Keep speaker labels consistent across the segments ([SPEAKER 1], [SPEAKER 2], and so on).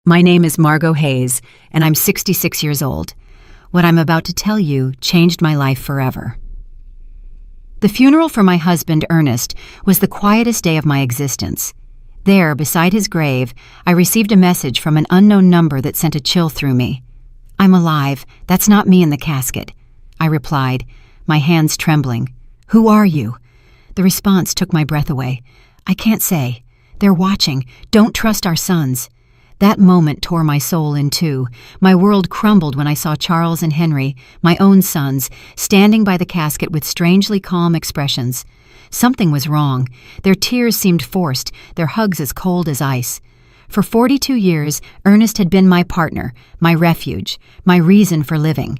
[SPEAKER 1] My name is Margot Hayes, and I'm 66 years old. What I'm about to tell you changed my life forever. The funeral for my husband, Ernest, was the quietest day of my existence. There, beside his grave, I received a message from an unknown number that sent a chill through me. "I'm alive. That's not me in the casket," I replied, my hands trembling. "Who are you?" The response took my breath away. "I can't say. They're watching. Don't trust our sons." That moment tore my soul in two. My world crumbled when I saw Charles and Henry, my own sons, standing by the casket with strangely calm expressions. Something was wrong. Their tears seemed forced, their hugs as cold as ice. For 42 years, Ernest had been my partner, my refuge, my reason for living.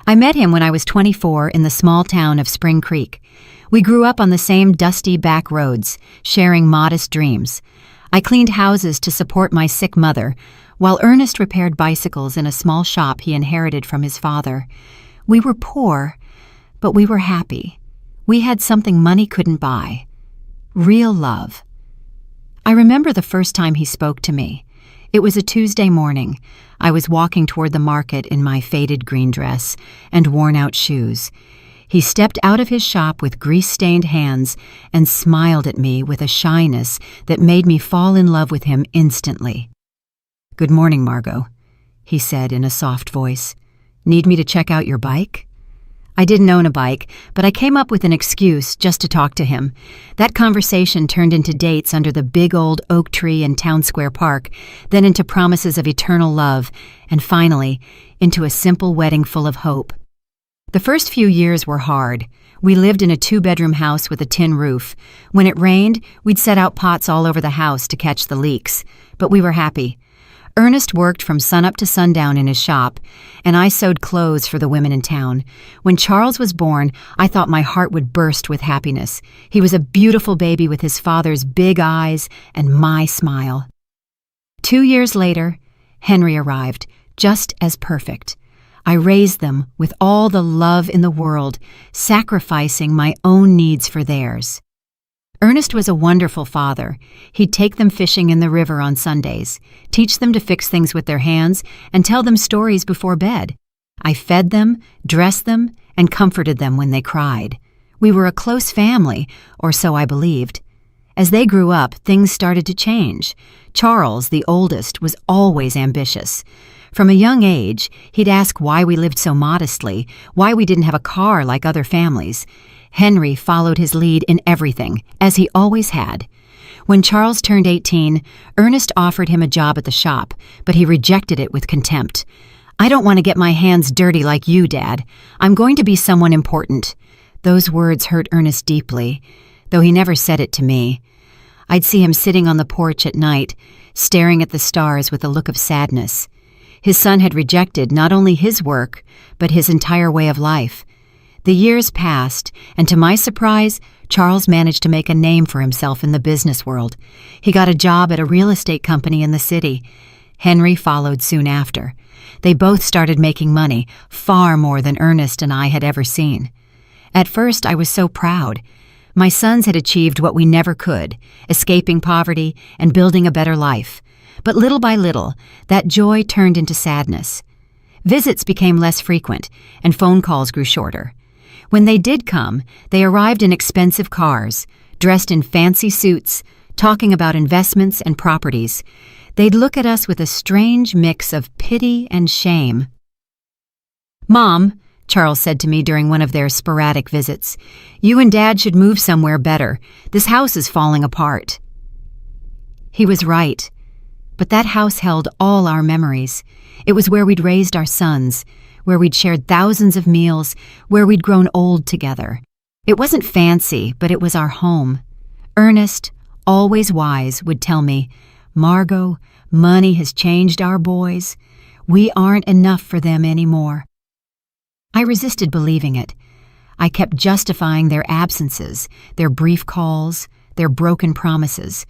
[SPEAKER 1] I met him when I was 24 in the small town of Spring Creek. We grew up on the same dusty back roads, sharing modest dreams. I cleaned houses to support my sick mother, while Ernest repaired bicycles in a small shop he inherited from his father. We were poor, but we were happy. We had something money couldn't buy: real love. I remember the first time he spoke to me. It was a Tuesday morning. I was walking toward the market in my faded green dress and worn-out shoes. He stepped out of his shop with grease-stained hands and smiled at me with a shyness that made me fall in love with him instantly. "Good morning, Margot," he said in a soft voice. "Need me to check out your bike?" I didn't own a bike, but I came up with an excuse just to talk to him. That conversation turned into dates under the big old oak tree in Town Square Park, then into promises of eternal love, and finally, into a simple wedding full of hope. The first few years were hard. We lived in a 2-bedroom house with a tin roof. When it rained, we'd set out pots all over the house to catch the leaks. But we were happy. Ernest worked from sunup to sundown in his shop, and I sewed clothes for the women in town. When Charles was born, I thought my heart would burst with happiness. He was a beautiful baby with his father's big eyes and my smile. 2 years later, Henry arrived, just as perfect. I raised them with all the love in the world, sacrificing my own needs for theirs. Ernest was a wonderful father. He'd take them fishing in the river on Sundays, teach them to fix things with their hands, and tell them stories before bed. I fed them, dressed them, and comforted them when they cried. We were a close family, or so I believed. As they grew up, things started to change. Charles, the oldest, was always ambitious. From a young age, he'd ask why we lived so modestly, why we didn't have a car like other families. Henry followed his lead in everything, as he always had. When Charles turned 18, Ernest offered him a job at the shop, but he rejected it with contempt. "I don't want to get my hands dirty like you, Dad. I'm going to be someone important." Those words hurt Ernest deeply, though he never said it to me. I'd see him sitting on the porch at night, staring at the stars with a look of sadness. His son had rejected not only his work, but his entire way of life. The years passed, and to my surprise, Charles managed to make a name for himself in the business world. He got a job at a real estate company in the city. Henry followed soon after. They both started making money, far more than Ernest and I had ever seen. At first, I was so proud. My sons had achieved what we never could, escaping poverty and building a better life. But little by little, that joy turned into sadness. Visits became less frequent, and phone calls grew shorter. When they did come, they arrived in expensive cars, dressed in fancy suits, talking about investments and properties. They'd look at us with a strange mix of pity and shame. "Mom," Charles said to me during one of their sporadic visits, "you and Dad should move somewhere better. This house is falling apart." He was right. But that house held all our memories. It was where we'd raised our sons, where we'd shared thousands of meals, where we'd grown old together. It wasn't fancy, but it was our home. Ernest, always wise, would tell me, "Margot, money has changed our boys. We aren't enough for them anymore." I resisted believing it. I kept justifying their absences, their brief calls, their broken promises.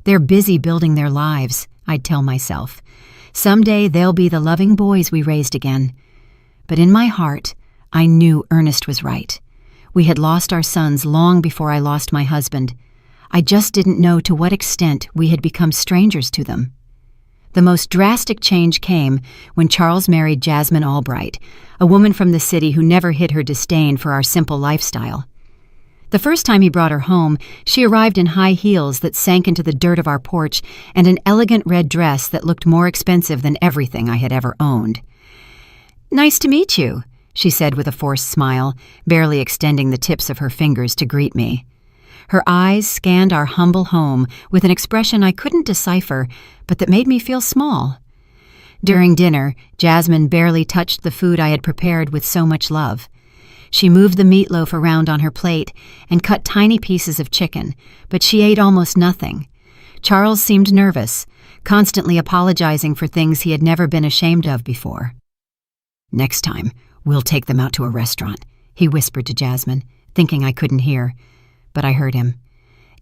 [SPEAKER 1] "They're busy building their lives," I'd tell myself. "Someday they'll be the loving boys we raised again." But in my heart, I knew Ernest was right. We had lost our sons long before I lost my husband. I just didn't know to what extent we had become strangers to them. The most drastic change came when Charles married Jasmine Albright, a woman from the city who never hid her disdain for our simple lifestyle. The first time he brought her home, she arrived in high heels that sank into the dirt of our porch and an elegant red dress that looked more expensive than everything I had ever owned. "Nice to meet you," she said with a forced smile, barely extending the tips of her fingers to greet me. Her eyes scanned our humble home with an expression I couldn't decipher, but that made me feel small. During dinner, Jasmine barely touched the food I had prepared with so much love. She moved the meatloaf around on her plate and cut tiny pieces of chicken, but she ate almost nothing. Charles seemed nervous, constantly apologizing for things he had never been ashamed of before. "Next time, we'll take them out to a restaurant," he whispered to Jasmine, thinking I couldn't hear. But I heard him.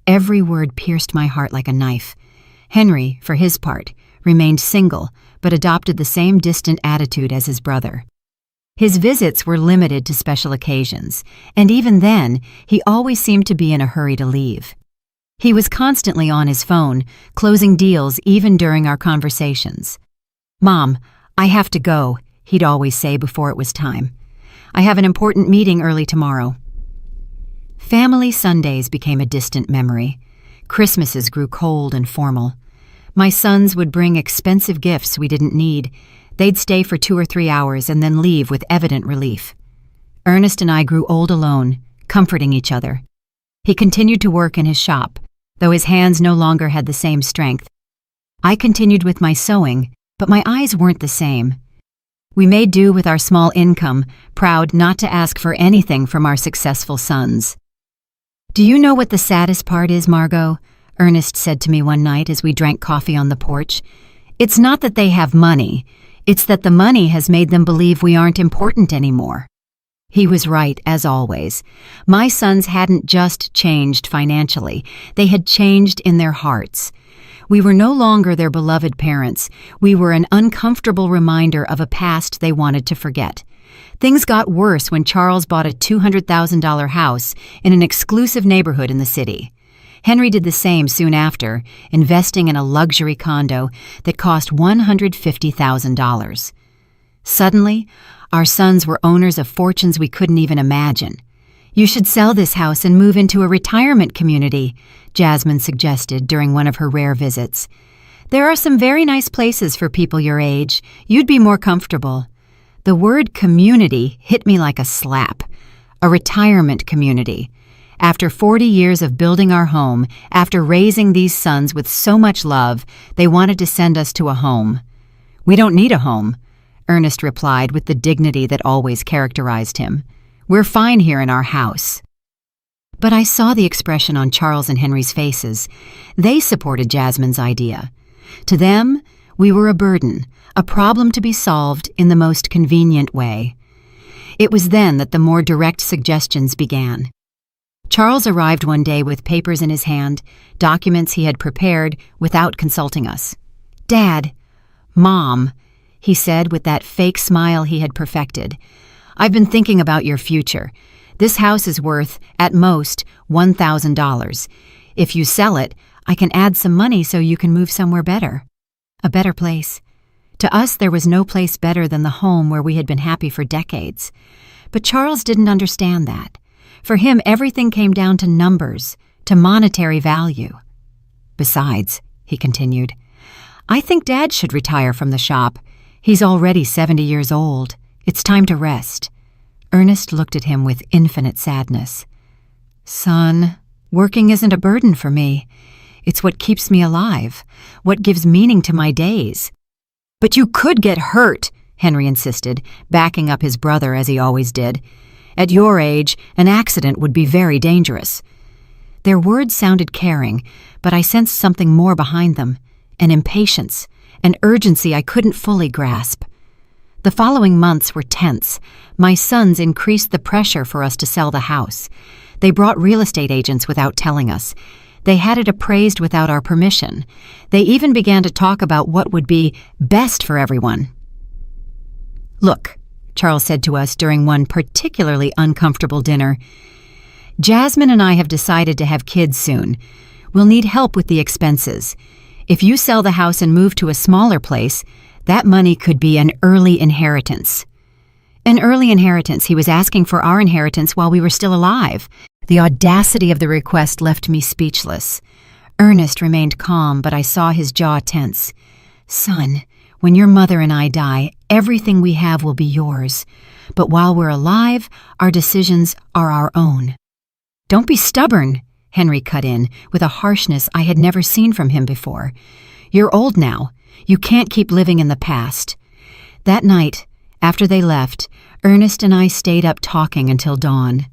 [SPEAKER 1] Every word pierced my heart like a knife. Henry, for his part, remained single, but adopted the same distant attitude as his brother. His visits were limited to special occasions, and even then, he always seemed to be in a hurry to leave. He was constantly on his phone, closing deals even during our conversations. "Mom, I have to go," he'd always say before it was time. "I have an important meeting early tomorrow." Family Sundays became a distant memory. Christmases grew cold and formal. My sons would bring expensive gifts we didn't need. They'd stay for 2 or 3 hours and then leave with evident relief. Ernest and I grew old alone, comforting each other. He continued to work in his shop, though his hands no longer had the same strength. I continued with my sewing, but my eyes weren't the same. We made do with our small income, proud not to ask for anything from our successful sons. "Do you know what the saddest part is, Margot?" Ernest said to me one night as we drank coffee on the porch. "It's not that they have money. It's that the money has made them believe we aren't important anymore." He was right, as always. My sons hadn't just changed financially. They had changed in their hearts. We were no longer their beloved parents. We were an uncomfortable reminder of a past they wanted to forget. Things got worse when Charles bought a $200,000 house in an exclusive neighborhood in the city. Henry did the same soon after, investing in a luxury condo that cost $150,000. Suddenly, our sons were owners of fortunes we couldn't even imagine. "You should sell this house and move into a retirement community," Jasmine suggested during one of her rare visits. "There are some very nice places for people your age. You'd be more comfortable." The word community hit me like a slap. A retirement community. After 40 years of building our home, after raising these sons with so much love, they wanted to send us to a home. "We don't need a home," Ernest replied with the dignity that always characterized him. "We're fine here in our house." But I saw the expression on Charles and Henry's faces. They supported Jasmine's idea. To them, we were a burden, a problem to be solved in the most convenient way. It was then that the more direct suggestions began. Charles arrived one day with papers in his hand, documents he had prepared without consulting us. "Dad, Mom," he said with that fake smile he had perfected, "I've been thinking about your future. This house is worth, at most, $1,000. If you sell it, I can add some money so you can move somewhere better. A better place." To us, there was no place better than the home where we had been happy for decades. But Charles didn't understand that. For him, everything came down to numbers, to monetary value. "Besides," he continued, "I think Dad should retire from the shop. He's already 70 years old. It's time to rest." Ernest looked at him with infinite sadness. "Son, working isn't a burden for me. It's what keeps me alive, what gives meaning to my days." "But you could get hurt," Henry insisted, backing up his brother as he always did. "At your age, an accident would be very dangerous." Their words sounded caring, but I sensed something more behind them, an impatience, an urgency I couldn't fully grasp. The following months were tense. My sons increased the pressure for us to sell the house. They brought real estate agents without telling us. They had it appraised without our permission. They even began to talk about what would be best for everyone. "Look," Charles said to us during one particularly uncomfortable dinner, "Jasmine and I have decided to have kids soon. We'll need help with the expenses. If you sell the house and move to a smaller place, that money could be an early inheritance. An early inheritance. He was asking for our inheritance while we were still alive. The audacity of the request left me speechless. Ernest remained calm, but I saw his jaw tense. Son, when your mother and I die, everything we have will be yours. But while we're alive, our decisions are our own. Don't be stubborn, Henry cut in, with a harshness I had never seen from him before. You're old now. You can't keep living in the past. That night, after they left, Ernest and I stayed up talking until dawn.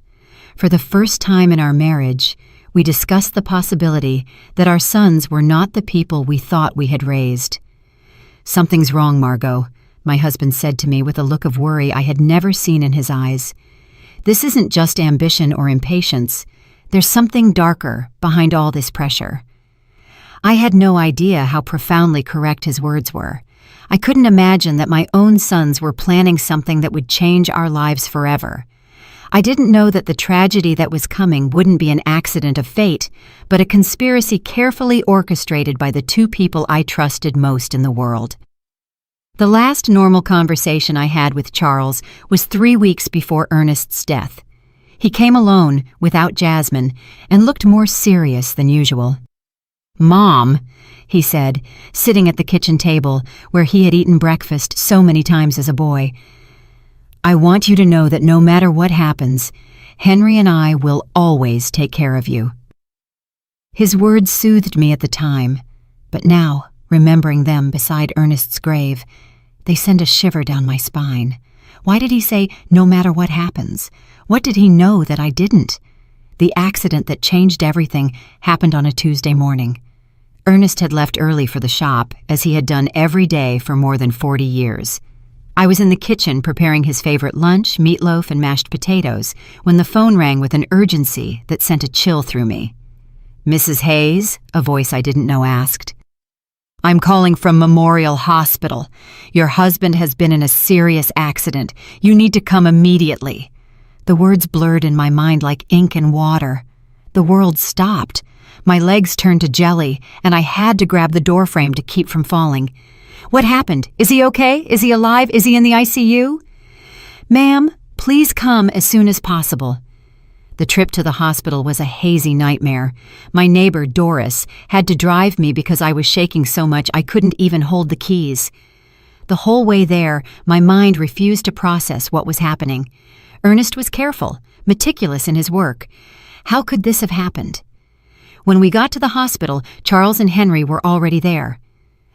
[SPEAKER 1] For the first time in our marriage, we discussed the possibility that our sons were not the people we thought we had raised. Something's wrong, Margot, my husband said to me with a look of worry I had never seen in his eyes. This isn't just ambition or impatience. There's something darker behind all this pressure. I had no idea how profoundly correct his words were. I couldn't imagine that my own sons were planning something that would change our lives forever. I didn't know that the tragedy that was coming wouldn't be an accident of fate, but a conspiracy carefully orchestrated by the two people I trusted most in the world. The last normal conversation I had with Charles was 3 weeks before Ernest's death. He came alone, without Jasmine, and looked more serious than usual. "Mom," he said, sitting at the kitchen table where he had eaten breakfast so many times as a boy, "I want you to know that no matter what happens, Henry and I will always take care of you." His words soothed me at the time, but now, remembering them beside Ernest's grave, they send a shiver down my spine. Why did he say, "no matter what happens"? What did he know that I didn't? The accident that changed everything happened on a Tuesday morning. Ernest had left early for the shop, as he had done every day for more than 40 years. I was in the kitchen preparing his favorite lunch, meatloaf and mashed potatoes, when the phone rang with an urgency that sent a chill through me. "Mrs. Hayes?" a voice I didn't know asked. "I'm calling from Memorial Hospital. Your husband has been in a serious accident. You need to come immediately." The words blurred in my mind like ink and water. The world stopped. My legs turned to jelly, and I had to grab the doorframe to keep from falling. "What happened? Is he okay? Is he alive? Is he in the ICU?" "Ma'am, please come as soon as possible." The trip to the hospital was a hazy nightmare. My neighbor, Doris, had to drive me because I was shaking so much I couldn't even hold the keys. The whole way there, my mind refused to process what was happening. Ernest was careful, meticulous in his work. How could this have happened? When we got to the hospital, Charles and Henry were already there.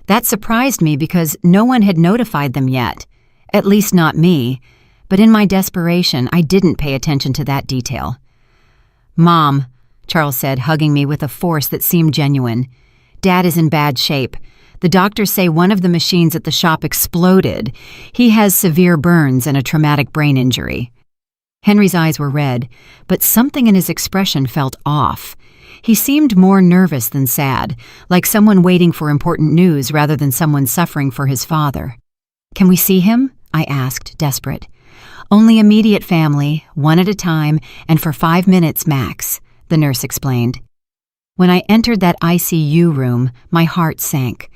[SPEAKER 1] That surprised me because no one had notified them yet. At least not me. But in my desperation, I didn't pay attention to that detail. "Mom," Charles said, hugging me with a force that seemed genuine. "Dad is in bad shape. The doctors say one of the machines at the shop exploded. He has severe burns and a traumatic brain injury." Henry's eyes were red, but something in his expression felt off. He seemed more nervous than sad, like someone waiting for important news rather than someone suffering for his father. "Can we see him?" I asked, desperate. "Only immediate family, one at a time, and for 5 minutes max," the nurse explained. When I entered that ICU room, my heart sank.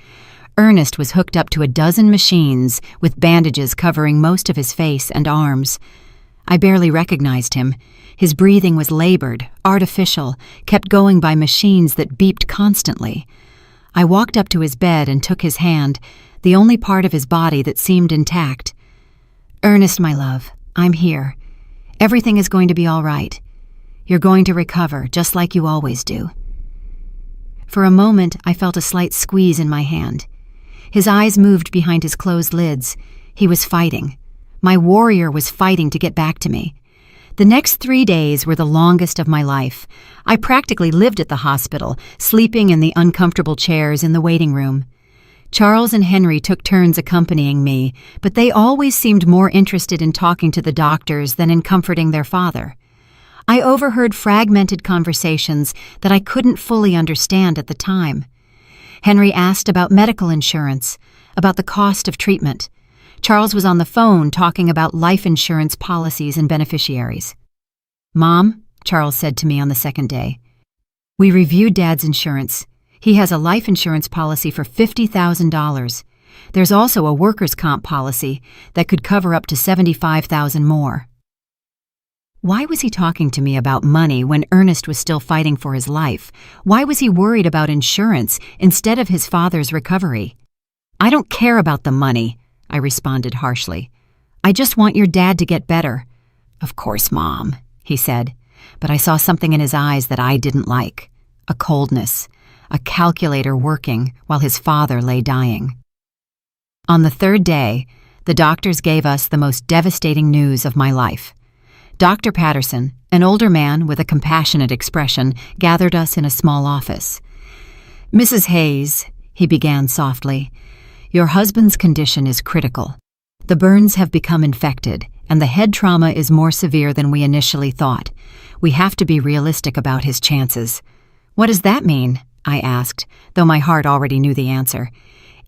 [SPEAKER 1] Ernest was hooked up to a dozen machines with bandages covering most of his face and arms. I barely recognized him. His breathing was labored, artificial, kept going by machines that beeped constantly. I walked up to his bed and took his hand, the only part of his body that seemed intact. "Ernest, my love, I'm here. Everything is going to be all right. You're going to recover, just like you always do." For a moment, I felt a slight squeeze in my hand. His eyes moved behind his closed lids. He was fighting. My warrior was fighting to get back to me. The next 3 days were the longest of my life. I practically lived at the hospital, sleeping in the uncomfortable chairs in the waiting room. Charles and Henry took turns accompanying me, but they always seemed more interested in talking to the doctors than in comforting their father. I overheard fragmented conversations that I couldn't fully understand at the time. Henry asked about medical insurance, about the cost of treatment. Charles was on the phone talking about life insurance policies and beneficiaries. "Mom," Charles said to me on the second day, "we reviewed Dad's insurance. He has a life insurance policy for $50,000. There's also a workers' comp policy that could cover up to $75,000 more. Why was he talking to me about money when Ernest was still fighting for his life? Why was he worried about insurance instead of his father's recovery? I don't care about the money, I responded harshly. I just want your dad to get better. Of course, Mom, he said, but I saw something in his eyes that I didn't like. A coldness, a calculator working while his father lay dying. On the third day, the doctors gave us the most devastating news of my life. Dr. Patterson, an older man with a compassionate expression, gathered us in a small office. Mrs. Hayes, he began softly, your husband's condition is critical. The burns have become infected, and the head trauma is more severe than we initially thought. We have to be realistic about his chances. What does that mean? I asked, though my heart already knew the answer.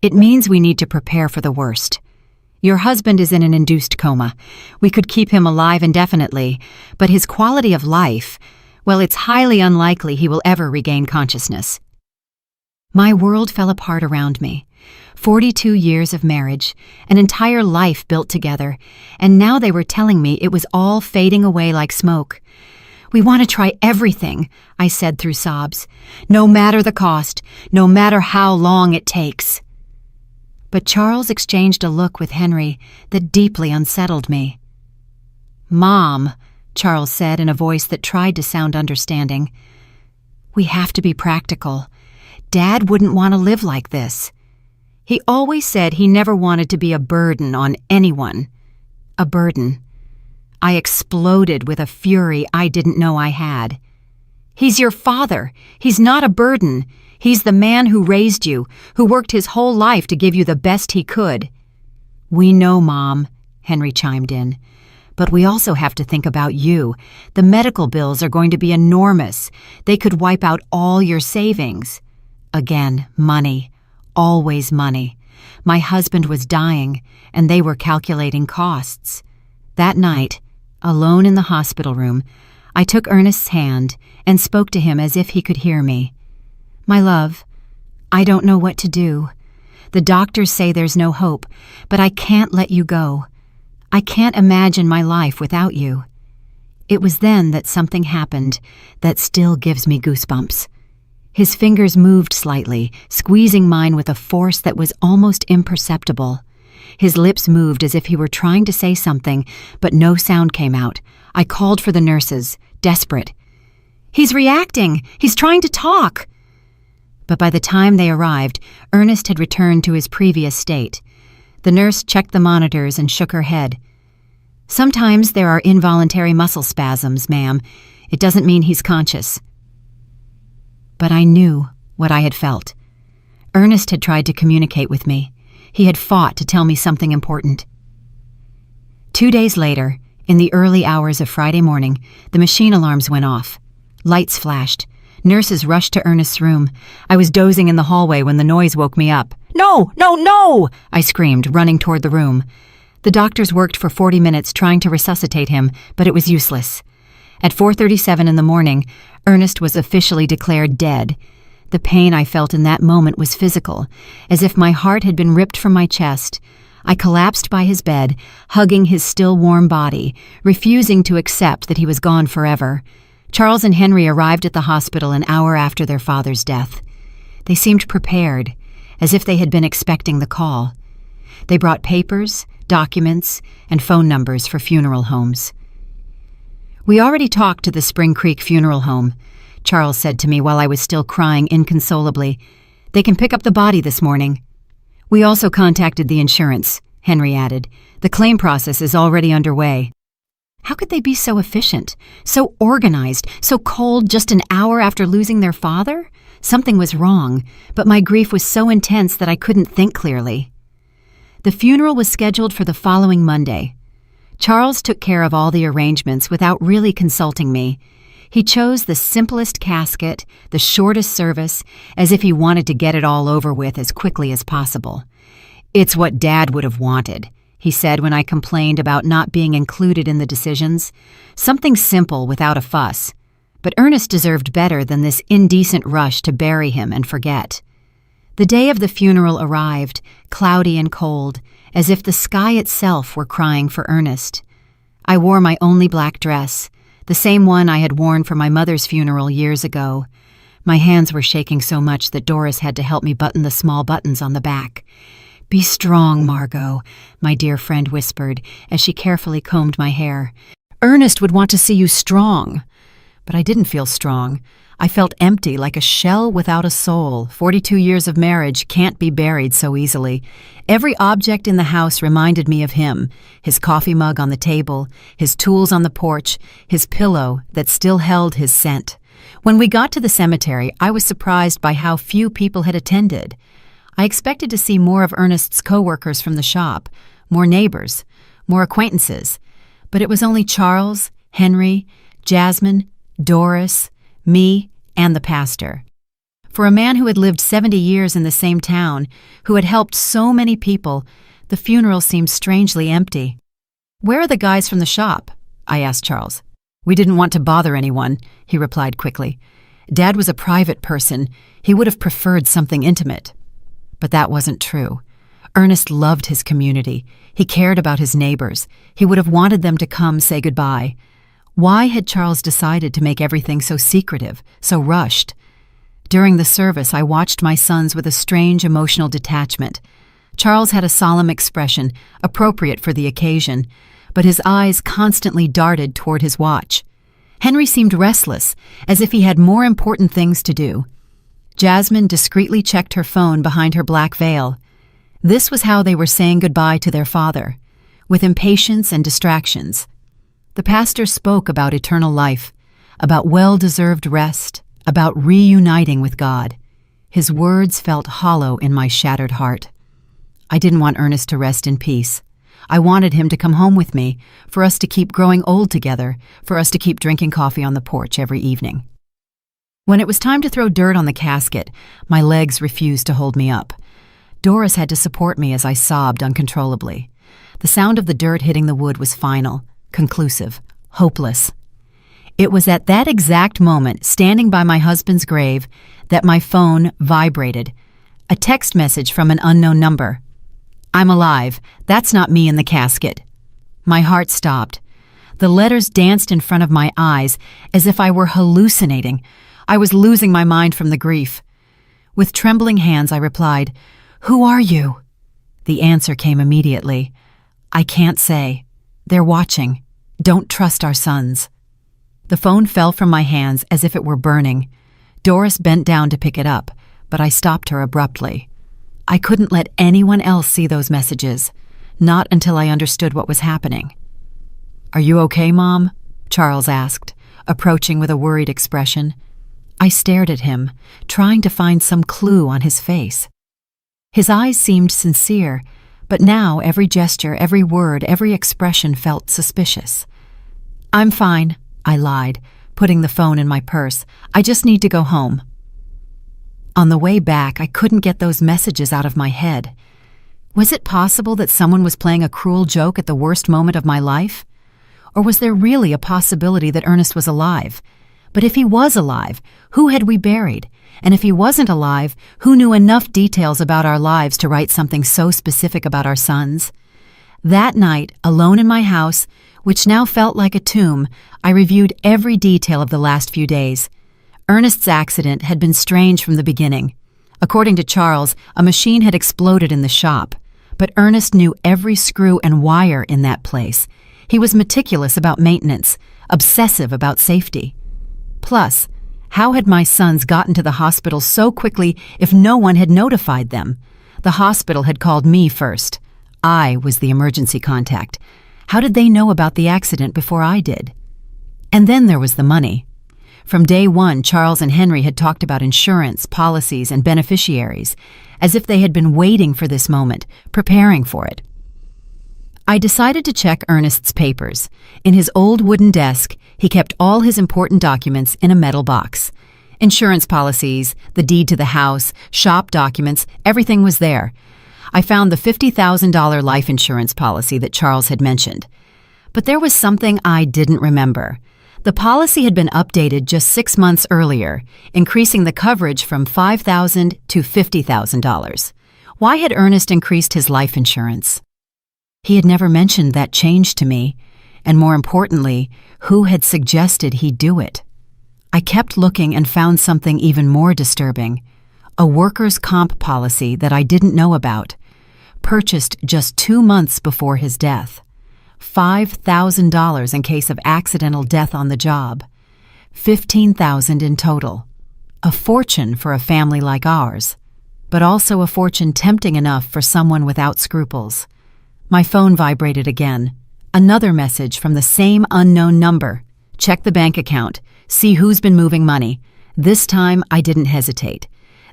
[SPEAKER 1] It means we need to prepare for the worst. Your husband is in an induced coma. We could keep him alive indefinitely, but his quality of life, well, it's highly unlikely he will ever regain consciousness. My world fell apart around me. 42 years of marriage, an entire life built together, and now they were telling me it was all fading away like smoke. We want to try everything, I said through sobs, no matter the cost, no matter how long it takes. But Charles exchanged a look with Henry that deeply unsettled me. Mom, Charles said in a voice that tried to sound understanding, we have to be practical. Dad wouldn't want to live like this. He always said he never wanted to be a burden on anyone. A burden. I exploded with a fury I didn't know I had. He's your father. He's not a burden. He's the man who raised you, who worked his whole life to give you the best he could. We know, Mom, Henry chimed in. But we also have to think about you. The medical bills are going to be enormous. They could wipe out all your savings. Again, money. Always money. My husband was dying, and they were calculating costs. That night, alone in the hospital room, I took Ernest's hand and spoke to him as if he could hear me. My love, I don't know what to do. The doctors say there's no hope, but I can't let you go. I can't imagine my life without you. It was then that something happened that still gives me goosebumps. His fingers moved slightly, squeezing mine with a force that was almost imperceptible. His lips moved as if he were trying to say something, but no sound came out. I called for the nurses, desperate. He's reacting! He's trying to talk! But by the time they arrived, Ernest had returned to his previous state. The nurse checked the monitors and shook her head. Sometimes there are involuntary muscle spasms, ma'am. It doesn't mean he's conscious. But I knew what I had felt. Ernest had tried to communicate with me. He had fought to tell me something important. 2 days later, in the early hours of Friday morning, the machine alarms went off. Lights flashed. Nurses rushed to Ernest's room. I was dozing in the hallway when the noise woke me up. No, no, no! I screamed, running toward the room. The doctors worked for 40 minutes trying to resuscitate him, but it was useless. At 4:37 in the morning, Ernest was officially declared dead. The pain I felt in that moment was physical, as if my heart had been ripped from my chest. I collapsed by his bed, hugging his still warm body, refusing to accept that he was gone forever. Charles and Henry arrived at the hospital an hour after their father's death. They seemed prepared, as if they had been expecting the call. They brought papers, documents, and phone numbers for funeral homes. We already talked to the Spring Creek Funeral Home, Charles said to me while I was still crying inconsolably. They can pick up the body this morning. We also contacted the insurance, Henry added. The claim process is already underway. How could they be so efficient, so organized, so cold just an hour after losing their father? Something was wrong, but my grief was so intense that I couldn't think clearly. The funeral was scheduled for the following Monday. Charles took care of all the arrangements without really consulting me. He chose the simplest casket, the shortest service, as if he wanted to get it all over with as quickly as possible. It's what Dad would have wanted, he said when I complained about not being included in the decisions. Something simple without a fuss. But Ernest deserved better than this indecent rush to bury him and forget. The day of the funeral arrived, cloudy and cold, as if the sky itself were crying for Ernest. I wore my only black dress, the same one I had worn for my mother's funeral years ago. My hands were shaking so much that Doris had to help me button the small buttons on the back. "Be strong, Margot," my dear friend whispered as she carefully combed my hair. "Ernest would want to see you strong." But I didn't feel strong. I felt empty, like a shell without a soul. 42 years of marriage can't be buried so easily. Every object in the house reminded me of him: his coffee mug on the table, his tools on the porch, his pillow that still held his scent. When we got to the cemetery, I was surprised by how few people had attended. I expected to see more of Ernest's co-workers from the shop, more neighbors, more acquaintances. But it was only Charles, Henry, Jasmine, Doris, me, and the pastor. For a man who had lived 70 years in the same town, who had helped so many people, the funeral seemed strangely empty. "Where are the guys from the shop?" I asked Charles. "We didn't want to bother anyone," he replied quickly. "Dad was a private person. He would have preferred something intimate." But that wasn't true. Ernest loved his community. He cared about his neighbors. He would have wanted them to come say goodbye. Why had Charles decided to make everything so secretive, so rushed? During the service, I watched my sons with a strange emotional detachment. Charles had a solemn expression, appropriate for the occasion, but his eyes constantly darted toward his watch. Henry seemed restless, as if he had more important things to do. Jasmine discreetly checked her phone behind her black veil. This was how they were saying goodbye to their father, with impatience and distractions. The pastor spoke about eternal life, about well-deserved rest, about reuniting with God. His words felt hollow in my shattered heart. I didn't want Ernest to rest in peace. I wanted him to come home with me, for us to keep growing old together, for us to keep drinking coffee on the porch every evening. When it was time to throw dirt on the casket, my legs refused to hold me up. Doris had to support me as I sobbed uncontrollably. The sound of the dirt hitting the wood was final, conclusive, hopeless. It was at that exact moment, standing by my husband's grave, that my phone vibrated. A text message from an unknown number. "I'm alive. That's not me in the casket." My heart stopped. The letters danced in front of my eyes as if I were hallucinating. I was losing my mind from the grief. With trembling hands, I replied, "Who are you?" The answer came immediately. "I can't say. They're watching. Don't trust our sons." The phone fell from my hands as if it were burning. Doris bent down to pick it up, but I stopped her abruptly. I couldn't let anyone else see those messages, not until I understood what was happening. "Are you okay, Mom?" Charles asked, approaching with a worried expression. I stared at him, trying to find some clue on his face. His eyes seemed sincere, but now every gesture, every word, every expression felt suspicious. "I'm fine," I lied, putting the phone in my purse. "I just need to go home." On the way back, I couldn't get those messages out of my head. Was it possible that someone was playing a cruel joke at the worst moment of my life? Or was there really a possibility that Ernest was alive? But if he was alive, who had we buried? And if he wasn't alive, who knew enough details about our lives to write something so specific about our sons? That night, alone in my house, which now felt like a tomb, I reviewed every detail of the last few days. Ernest's accident had been strange from the beginning. According to Charles, a machine had exploded in the shop. But Ernest knew every screw and wire in that place. He was meticulous about maintenance, obsessive about safety. Plus, how had my sons gotten to the hospital so quickly if no one had notified them? The hospital had called me first. I was the emergency contact. How did they know about the accident before I did? And then there was the money. From day one, Charles and Henry had talked about insurance, policies, and beneficiaries, as if they had been waiting for this moment, preparing for it. I decided to check Ernest's papers. In his old wooden desk, he kept all his important documents in a metal box. Insurance policies, the deed to the house, shop documents, everything was there. I found the $50,000 life insurance policy that Charles had mentioned. But there was something I didn't remember. The policy had been updated just 6 months earlier, increasing the coverage from $5,000 to $50,000. Why had Ernest increased his life insurance? He had never mentioned that change to me, and more importantly, who had suggested he do it? I kept looking and found something even more disturbing. A workers' comp policy that I didn't know about, purchased just 2 months before his death. $5,000 in case of accidental death on the job. $15,000 in total. A fortune for a family like ours, but also a fortune tempting enough for someone without scruples. My phone vibrated again. Another message from the same unknown number. Check the bank account. See who's been moving money. This time I didn't hesitate.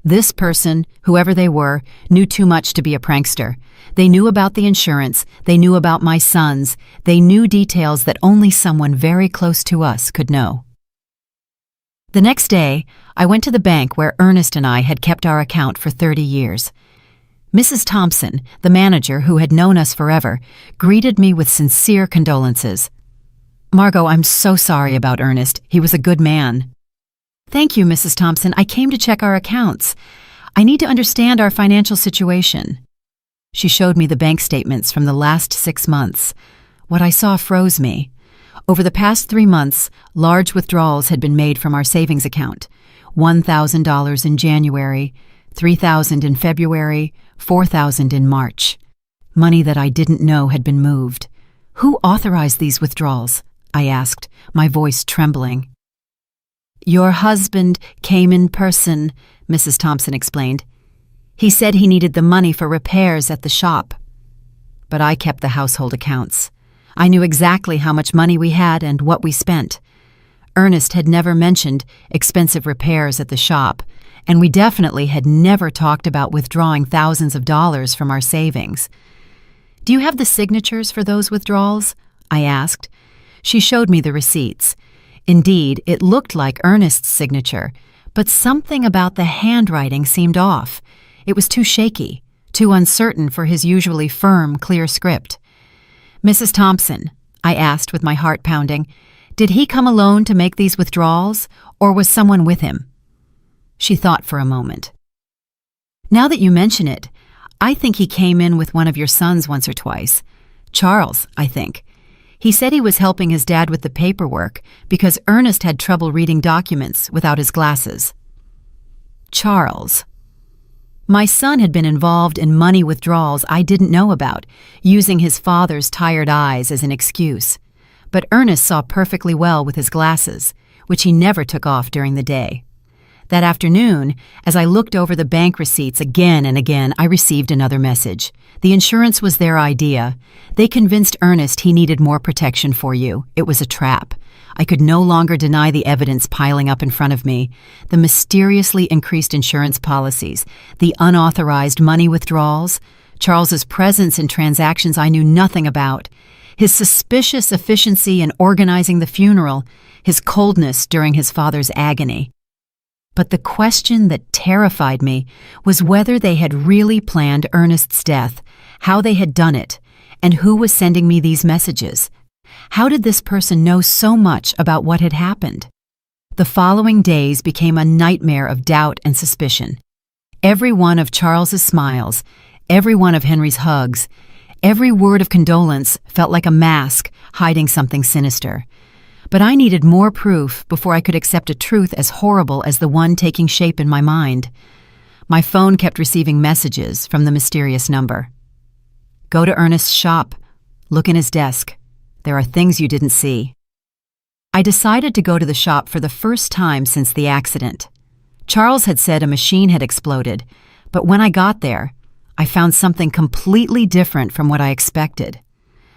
[SPEAKER 1] This person, whoever they were, knew too much to be a prankster. They knew about the insurance, they knew about my sons, they knew details that only someone very close to us could know. The next day, I went to the bank where Ernest and I had kept our account for 30 years. Mrs. Thompson, the manager who had known us forever, greeted me with sincere condolences. "Margot, I'm so sorry about Ernest. He was a good man." "Thank you, Mrs. Thompson. I came to check our accounts. I need to understand our financial situation." She showed me the bank statements from the last 6 months. What I saw froze me. Over the past 3 months, large withdrawals had been made from our savings account. $1,000 in January, $3,000 in February, $4,000 in March. Money that I didn't know had been moved. "Who authorized these withdrawals?" I asked, my voice trembling. "Your husband came in person," Mrs. Thompson explained. "He said he needed the money for repairs at the shop." But I kept the household accounts. I knew exactly how much money we had and what we spent. Ernest had never mentioned expensive repairs at the shop, and we definitely had never talked about withdrawing thousands of dollars from our savings. "Do you have the signatures for those withdrawals?" I asked. She showed me the receipts. Indeed, it looked like Ernest's signature, but something about the handwriting seemed off. It was too shaky, too uncertain for his usually firm, clear script. "Mrs. Thompson," I asked with my heart pounding, "did he come alone to make these withdrawals, or was someone with him?" She thought for a moment. "Now that you mention it, I think he came in with one of your sons once or twice. Charles, I think. He said he was helping his dad with the paperwork because Ernest had trouble reading documents without his glasses." Charles. My son had been involved in money withdrawals I didn't know about, using his father's tired eyes as an excuse. But Ernest saw perfectly well with his glasses, which he never took off during the day. That afternoon, as I looked over the bank receipts again and again, I received another message. The insurance was their idea. They convinced Ernest he needed more protection for you. It was a trap. I could no longer deny the evidence piling up in front of me. The mysteriously increased insurance policies, the unauthorized money withdrawals, Charles's presence in transactions I knew nothing about, his suspicious efficiency in organizing the funeral, his coldness during his father's agony. But the question that terrified me was whether they had really planned Ernest's death, how they had done it, and who was sending me these messages. How did this person know so much about what had happened? The following days became a nightmare of doubt and suspicion. Every one of Charles's smiles, every one of Henry's hugs, every word of condolence felt like a mask hiding something sinister. But I needed more proof before I could accept a truth as horrible as the one taking shape in my mind. My phone kept receiving messages from the mysterious number. "Go to Ernest's shop. Look in his desk. There are things you didn't see." I decided to go to the shop for the first time since the accident. Charles had said a machine had exploded, but when I got there, I found something completely different from what I expected.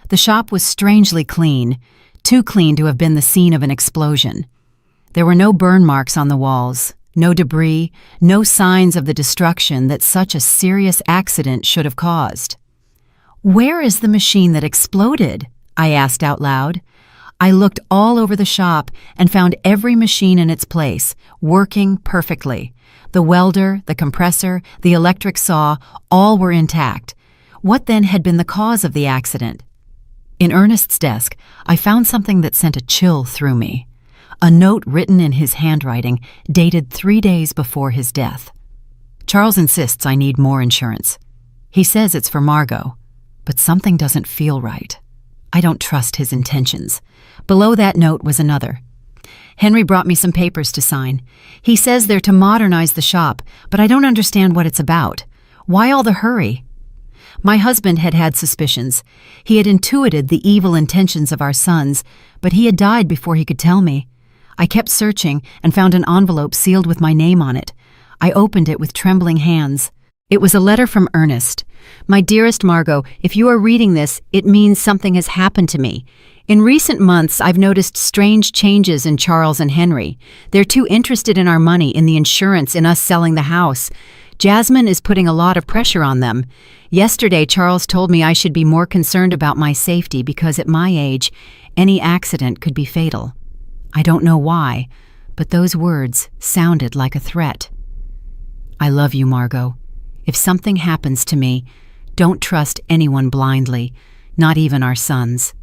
[SPEAKER 1] The shop was strangely clean, too clean to have been the scene of an explosion. There were no burn marks on the walls, no debris, no signs of the destruction that such a serious accident should have caused. "Where is the machine that exploded?" I asked out loud. I looked all over the shop and found every machine in its place, working perfectly. The welder, the compressor, the electric saw, all were intact. What then had been the cause of the accident? In Ernest's desk, I found something that sent a chill through me. A note written in his handwriting, dated 3 days before his death. Charles insists I need more insurance. He says it's for Margot, but something doesn't feel right. I don't trust his intentions. Below that note was another. Henry brought me some papers to sign. He says they're to modernize the shop, but I don't understand what it's about. Why all the hurry? My husband had had suspicions. He had intuited the evil intentions of our sons, but he had died before he could tell me. I kept searching and found an envelope sealed with my name on it. I opened it with trembling hands. It was a letter from Ernest. My dearest Margot, if you are reading this, it means something has happened to me. In recent months, I've noticed strange changes in Charles and Henry. They're too interested in our money, in the insurance, in us selling the house. Jasmine is putting a lot of pressure on them. Yesterday, Charles told me I should be more concerned about my safety because at my age, any accident could be fatal. I don't know why, but those words sounded like a threat. I love you, Margot. If something happens to me, don't trust anyone blindly, not even our sons.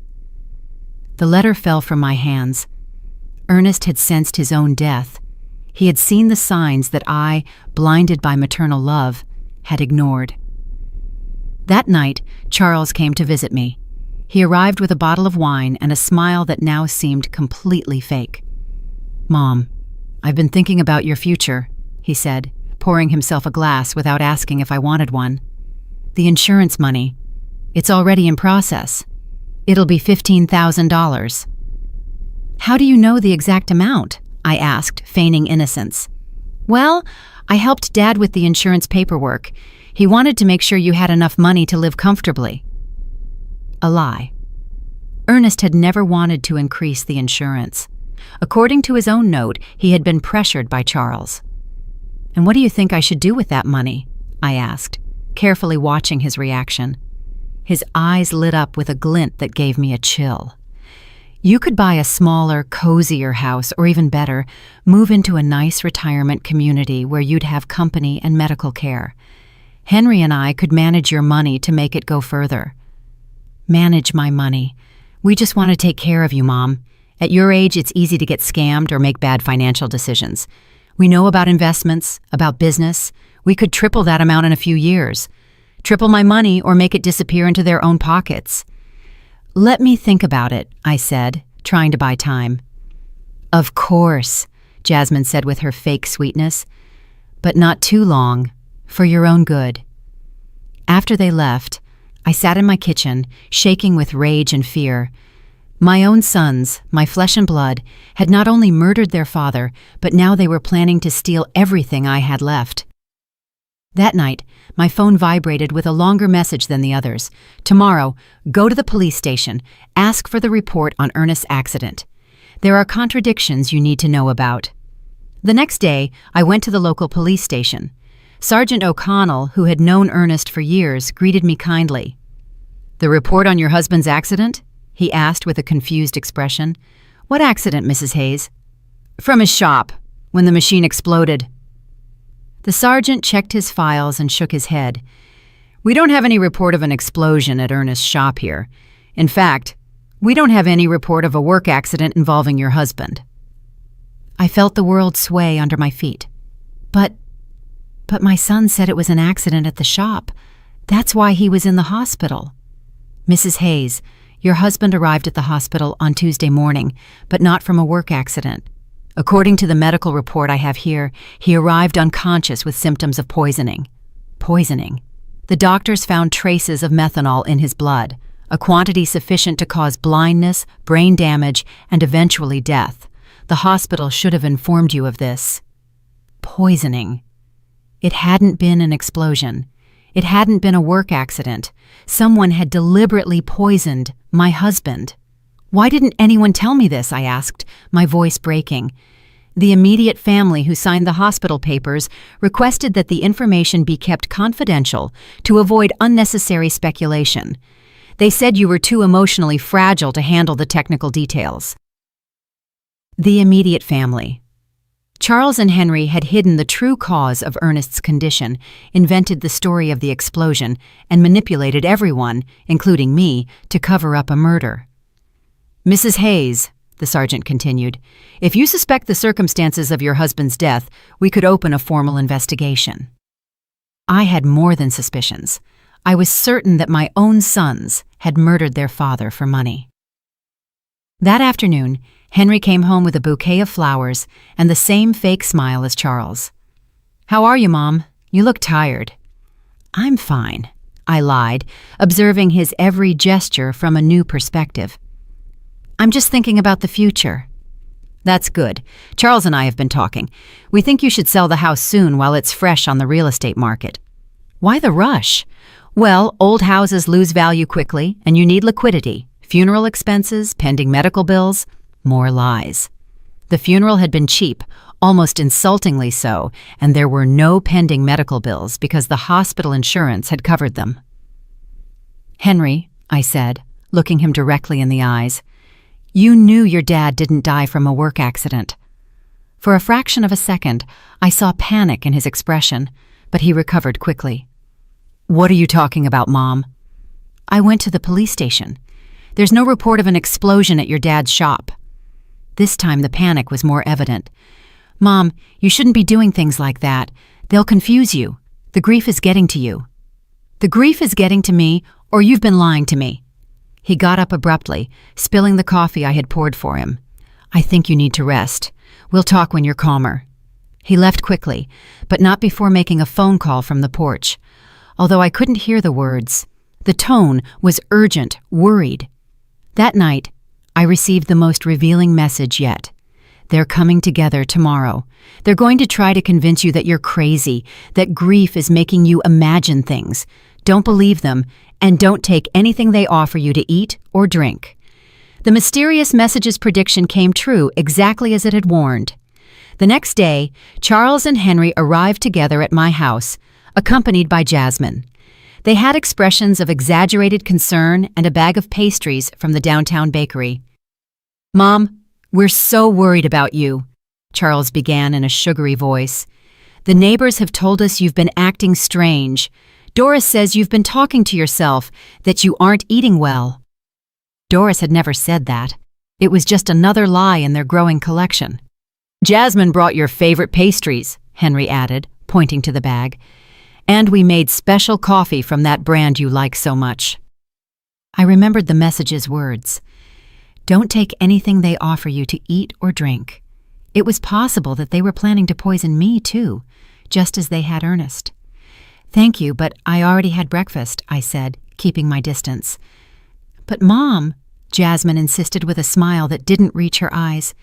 [SPEAKER 1] The letter fell from my hands. Ernest had sensed his own death. He had seen the signs that I, blinded by maternal love, had ignored. That night, Charles came to visit me. He arrived with a bottle of wine and a smile that now seemed completely fake. "Mom, I've been thinking about your future," he said, pouring himself a glass without asking if I wanted one. "The insurance money. It's already in process. It'll be $15,000. "How do you know the exact amount?" I asked, feigning innocence. "Well, I helped Dad with the insurance paperwork. He wanted to make sure you had enough money to live comfortably." A lie. Ernest had never wanted to increase the insurance. According to his own note, he had been pressured by Charles. "And what do you think I should do with that money?" I asked, carefully watching his reaction. His eyes lit up with a glint that gave me a chill. "You could buy a smaller, cozier house, or even better, move into a nice retirement community where you'd have company and medical care. Henry and I could manage your money to make it go further." "Manage my money. We just want to take care of you, Mom. At your age, it's easy to get scammed or make bad financial decisions. We know about investments, about business. We could triple that amount in a few years. Triple my money or make it disappear into their own pockets." "Let me think about it," I said, trying to buy time. "Of course," Jasmine said with her fake sweetness. "But not too long, for your own good." After they left, I sat in my kitchen, shaking with rage and fear. My own sons, my flesh and blood, had not only murdered their father, but now they were planning to steal everything I had left. That night, my phone vibrated with a longer message than the others. "Tomorrow, go to the police station. Ask for the report on Ernest's accident. There are contradictions you need to know about." The next day, I went to the local police station. Sergeant O'Connell, who had known Ernest for years, greeted me kindly. "The report on your husband's accident?" he asked with a confused expression. "What accident, Mrs. Hayes?" "From his shop, when the machine exploded." The sergeant checked his files and shook his head. "We don't have any report of an explosion at Ernest's shop here. In fact, we don't have any report of a work accident involving your husband." I felt the world sway under my feet. But my son said it was an accident at the shop. That's why he was in the hospital." "Mrs. Hayes, your husband arrived at the hospital on Tuesday morning, but not from a work accident. According to the medical report I have here, he arrived unconscious with symptoms of poisoning." Poisoning. The doctors found traces of methanol in his blood, a quantity sufficient to cause blindness, brain damage, and eventually death. The hospital should have informed you of this. Poisoning. It hadn't been an explosion. It hadn't been a work accident. Someone had deliberately poisoned my husband. "Why didn't anyone tell me this?" I asked, my voice breaking. The immediate family who signed the hospital papers requested that the information be kept confidential to avoid unnecessary speculation. They said you were too emotionally fragile to handle the technical details. The immediate family. Charles and Henry had hidden the true cause of Ernest's condition, invented the story of the explosion, and manipulated everyone, including me, to cover up a murder. "Mrs. Hayes," the sergeant continued. "If you suspect the circumstances of your husband's death, we could open a formal investigation." I had more than suspicions. I was certain that my own sons had murdered their father for money. That afternoon, Henry came home with a bouquet of flowers and the same fake smile as Charles. "How are you, Mom? You look tired." "I'm fine," I lied, observing his every gesture from a new perspective. "I'm just thinking about the future." "That's good. Charles and I have been talking. We think you should sell the house soon while it's fresh on the real estate market." "Why the rush?" "Well, old houses lose value quickly, and you need liquidity. Funeral expenses, pending medical bills, more lies." The funeral had been cheap, almost insultingly so, and there were no pending medical bills because the hospital insurance had covered them. "Henry," I said, looking him directly in the eyes, "you knew your dad didn't die from a work accident." For a fraction of a second, I saw panic in his expression, but he recovered quickly. "What are you talking about, Mom?" "I went to the police station. There's no report of an explosion at your dad's shop." This time the panic was more evident. "Mom, you shouldn't be doing things like that. They'll confuse you. The grief is getting to you." "The grief is getting to me, or you've been lying to me." He got up abruptly, spilling the coffee I had poured for him. "I think you need to rest. We'll talk when you're calmer." He left quickly, but not before making a phone call from the porch. Although I couldn't hear the words, the tone was urgent, worried. That night, I received the most revealing message yet. "They're coming together tomorrow. They're going to try to convince you that you're crazy, that grief is making you imagine things. Don't believe them, and don't take anything they offer you to eat or drink." The mysterious message's prediction came true exactly as it had warned. The next day, Charles and Henry arrived together at my house, accompanied by Jasmine. They had expressions of exaggerated concern and a bag of pastries from the downtown bakery. "Mom, we're so worried about you," Charles began in a sugary voice. "The neighbors have told us you've been acting strange. Doris says you've been talking to yourself, that you aren't eating well." Doris had never said that. It was just another lie in their growing collection. "Jasmine brought your favorite pastries," Henry added, pointing to the bag. "And we made special coffee from that brand you like so much." I remembered the message's words. Don't take anything they offer you to eat or drink. It was possible that they were planning to poison me, too, just as they had Ernest. "Thank you, but I already had breakfast," I said, keeping my distance. "But Mom," Jasmine insisted with a smile that didn't reach her eyes,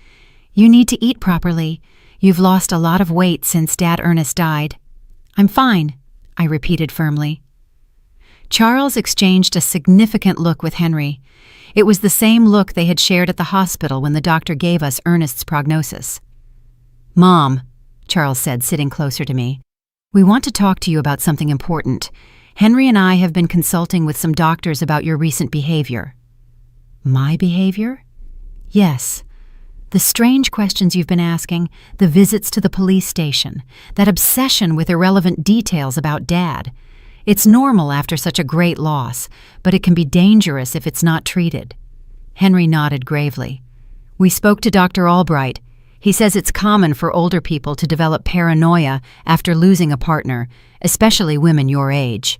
[SPEAKER 1] "you need to eat properly. You've lost a lot of weight since Dad Ernest died." "I'm fine," I repeated firmly. Charles exchanged a significant look with Henry. It was the same look they had shared at the hospital when the doctor gave us Ernest's prognosis. "Mom," Charles said, sitting closer to me, "we want to talk to you about something important. Henry and I have been consulting with some doctors about your recent behavior." "My behavior?" "Yes. The strange questions you've been asking, the visits to the police station, that obsession with irrelevant details about Dad. It's normal after such a great loss, but it can be dangerous if it's not treated." Henry nodded gravely. "We spoke to Dr. Albright. He says it's common for older people to develop paranoia after losing a partner, especially women your age."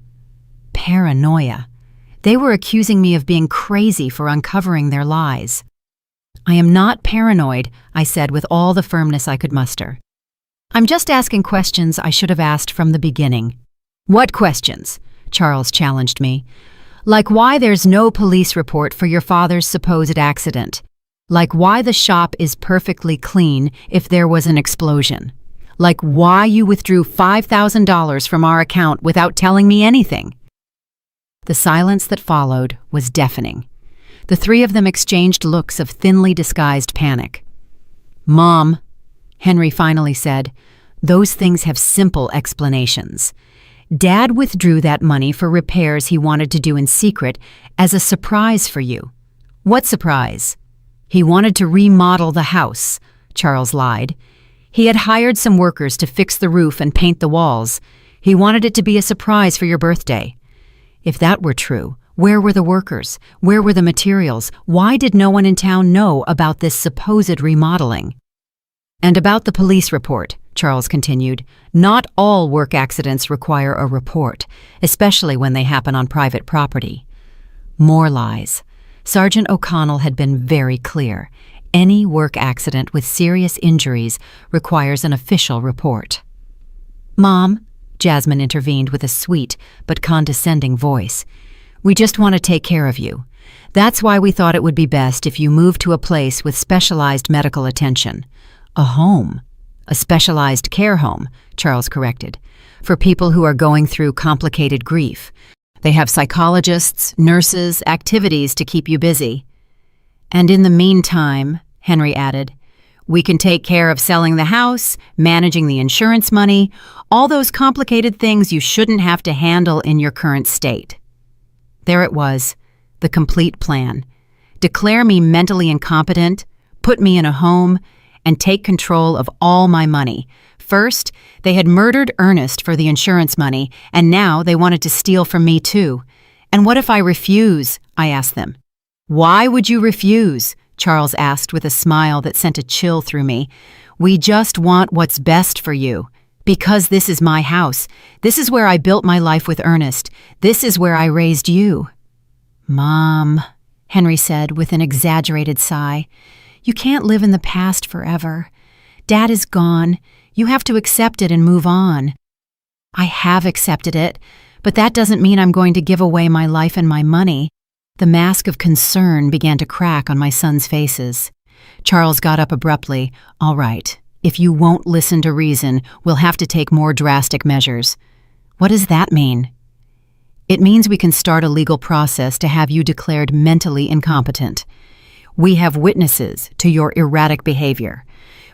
[SPEAKER 1] Paranoia. They were accusing me of being crazy for uncovering their lies. "I am not paranoid," I said with all the firmness I could muster. "I'm just asking questions I should have asked from the beginning." "What questions?" Charles challenged me. "Like why there's no police report for your father's supposed accident. Like why the shop is perfectly clean if there was an explosion. Like why you withdrew $5,000 from our account without telling me anything." The silence that followed was deafening. The three of them exchanged looks of thinly disguised panic. "Mom," Henry finally said, "those things have simple explanations. Dad withdrew that money for repairs he wanted to do in secret as a surprise for you." "What surprise?" "He wanted to remodel the house," Charles lied. "He had hired some workers to fix the roof and paint the walls. He wanted it to be a surprise for your birthday." If that were true, Where were the workers? Where were the materials? Why did no one in town know about this supposed remodeling? And about the police report, Charles continued, not all work accidents require a report, especially when they happen on private property. More lies. Sergeant O'Connell had been very clear. Any work accident with serious injuries requires an official report. Mom, Jasmine intervened with a sweet but condescending voice, we just want to take care of you. That's why we thought it would be best if you moved to a place with specialized medical attention. A home. A specialized care home, Charles corrected, for people who are going through complicated grief. They have psychologists, nurses, activities to keep you busy. And in the meantime, Henry added, we can take care of selling the house, managing the insurance money, all those complicated things you shouldn't have to handle in your current state. There it was, the complete plan. Declare me mentally incompetent, put me in a home, and take control of all my money. First, they had murdered Ernest for the insurance money, and now they wanted to steal from me too. And what if I refuse? I asked them. Why would you refuse? Charles asked with a smile that sent a chill through me. We just want what's best for you. Because this is my house. This is where I built my life with Ernest. This is where I raised you. Mom, Henry said with an exaggerated sigh, you can't live in the past forever. Dad is gone. You have to accept it and move on. I have accepted it, but that doesn't mean I'm going to give away my life and my money. The mask of concern began to crack on my sons' faces. Charles got up abruptly. All right. If you won't listen to reason, we'll have to take more drastic measures. What does that mean? It means we can start a legal process to have you declared mentally incompetent. We have witnesses to your erratic behavior.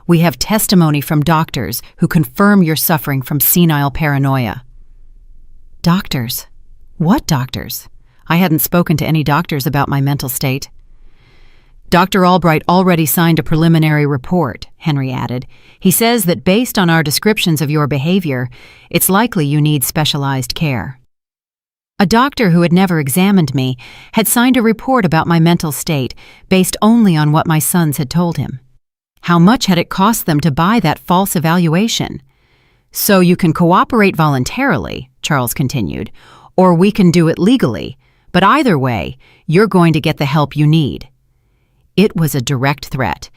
[SPEAKER 1] We have testimony from doctors who confirm you're suffering from senile paranoia. Doctors? What doctors? I hadn't spoken to any doctors about my mental state. Dr. Albright already signed a preliminary report, Henry added. He says that based on our descriptions of your behavior, it's likely you need specialized care. A doctor who had never examined me had signed a report about my mental state based only on what my sons had told him. How much had it cost them to buy that false evaluation? So you can cooperate voluntarily, Charles continued, or we can do it legally, but either way, you're going to get the help you need. It was a direct threat.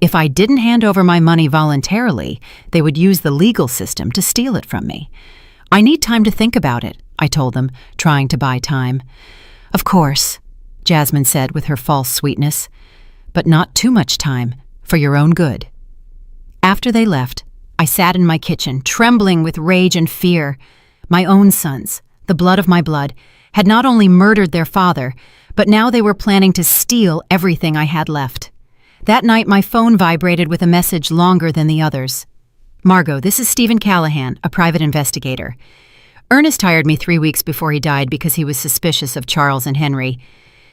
[SPEAKER 1] If I didn't hand over my money voluntarily, they would use the legal system to steal it from me. I need time to think about it, I told them, trying to buy time. Of course, Jasmine said with her false sweetness, but not too much time, for your own good. After they left, I sat in my kitchen, trembling with rage and fear. My own sons, the blood of my blood, had not only murdered their father, but now they were planning to steal everything I had left. That night my phone vibrated with a message longer than the others. Margot, this is Stephen Callahan, a private investigator. Ernest hired me 3 weeks before he died because he was suspicious of Charles and Henry.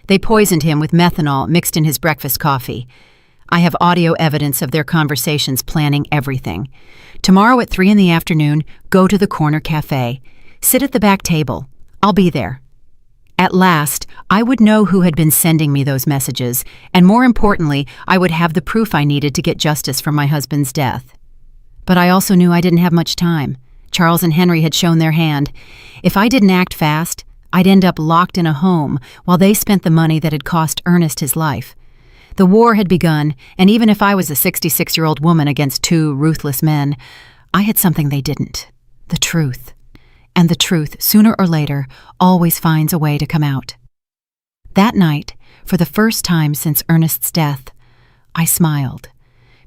[SPEAKER 1] They poisoned him with methanol mixed in his breakfast coffee. I have audio evidence of their conversations planning everything. Tomorrow at 3 p.m, go to the corner cafe. Sit at the back table. I'll be there. At last, I would know who had been sending me those messages, and more importantly, I would have the proof I needed to get justice for my husband's death. But I also knew I didn't have much time. Charles and Henry had shown their hand. If I didn't act fast, I'd end up locked in a home while they spent the money that had cost Ernest his life. The war had begun, and even if I was a 66-year-old woman against 2 ruthless men, I had something they didn't: the truth. And the truth, sooner or later, always finds a way to come out. That night, for the first time since Ernest's death, I smiled,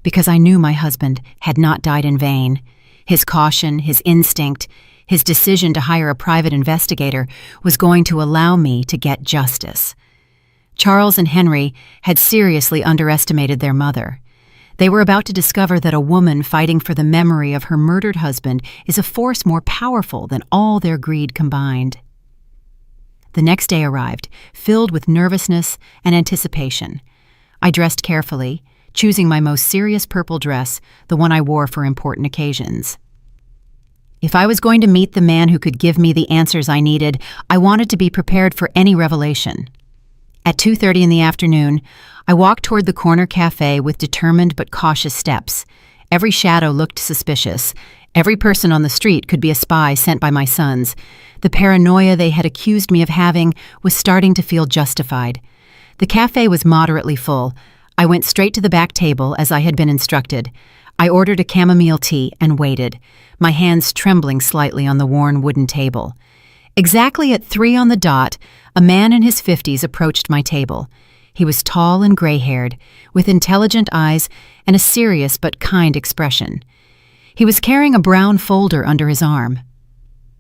[SPEAKER 1] because I knew my husband had not died in vain. His caution, his instinct, his decision to hire a private investigator was going to allow me to get justice. Charles and Henry had seriously underestimated their mother. They were about to discover that a woman fighting for the memory of her murdered husband is a force more powerful than all their greed combined. The next day arrived, filled with nervousness and anticipation. I dressed carefully, choosing my most serious purple dress, the one I wore for important occasions. If I was going to meet the man who could give me the answers I needed, I wanted to be prepared for any revelation. At 2:30 in the afternoon, I walked toward the corner cafe with determined but cautious steps. Every shadow looked suspicious. Every person on the street could be a spy sent by my sons. The paranoia they had accused me of having was starting to feel justified. The cafe was moderately full. I went straight to the back table as I had been instructed. I ordered a chamomile tea and waited, my hands trembling slightly on the worn wooden table. Exactly at 3 on the dot, a man in his 50s approached my table. He was tall and gray-haired, with intelligent eyes and a serious but kind expression. He was carrying a brown folder under his arm.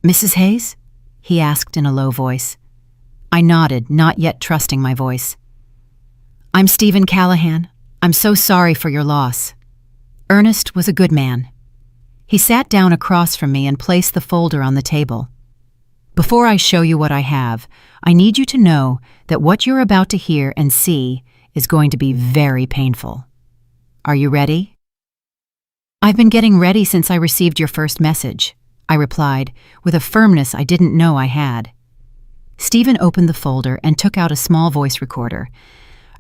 [SPEAKER 1] "Mrs. Hayes?" he asked in a low voice. I nodded, not yet trusting my voice. "I'm Stephen Callahan. I'm so sorry for your loss." Ernest was a good man. He sat down across from me and placed the folder on the table. "Before I show you what I have, I need you to know that what you're about to hear and see is going to be very painful. Are you ready?" "I've been getting ready since I received your first message," I replied, with a firmness I didn't know I had. Stephen opened the folder and took out a small voice recorder.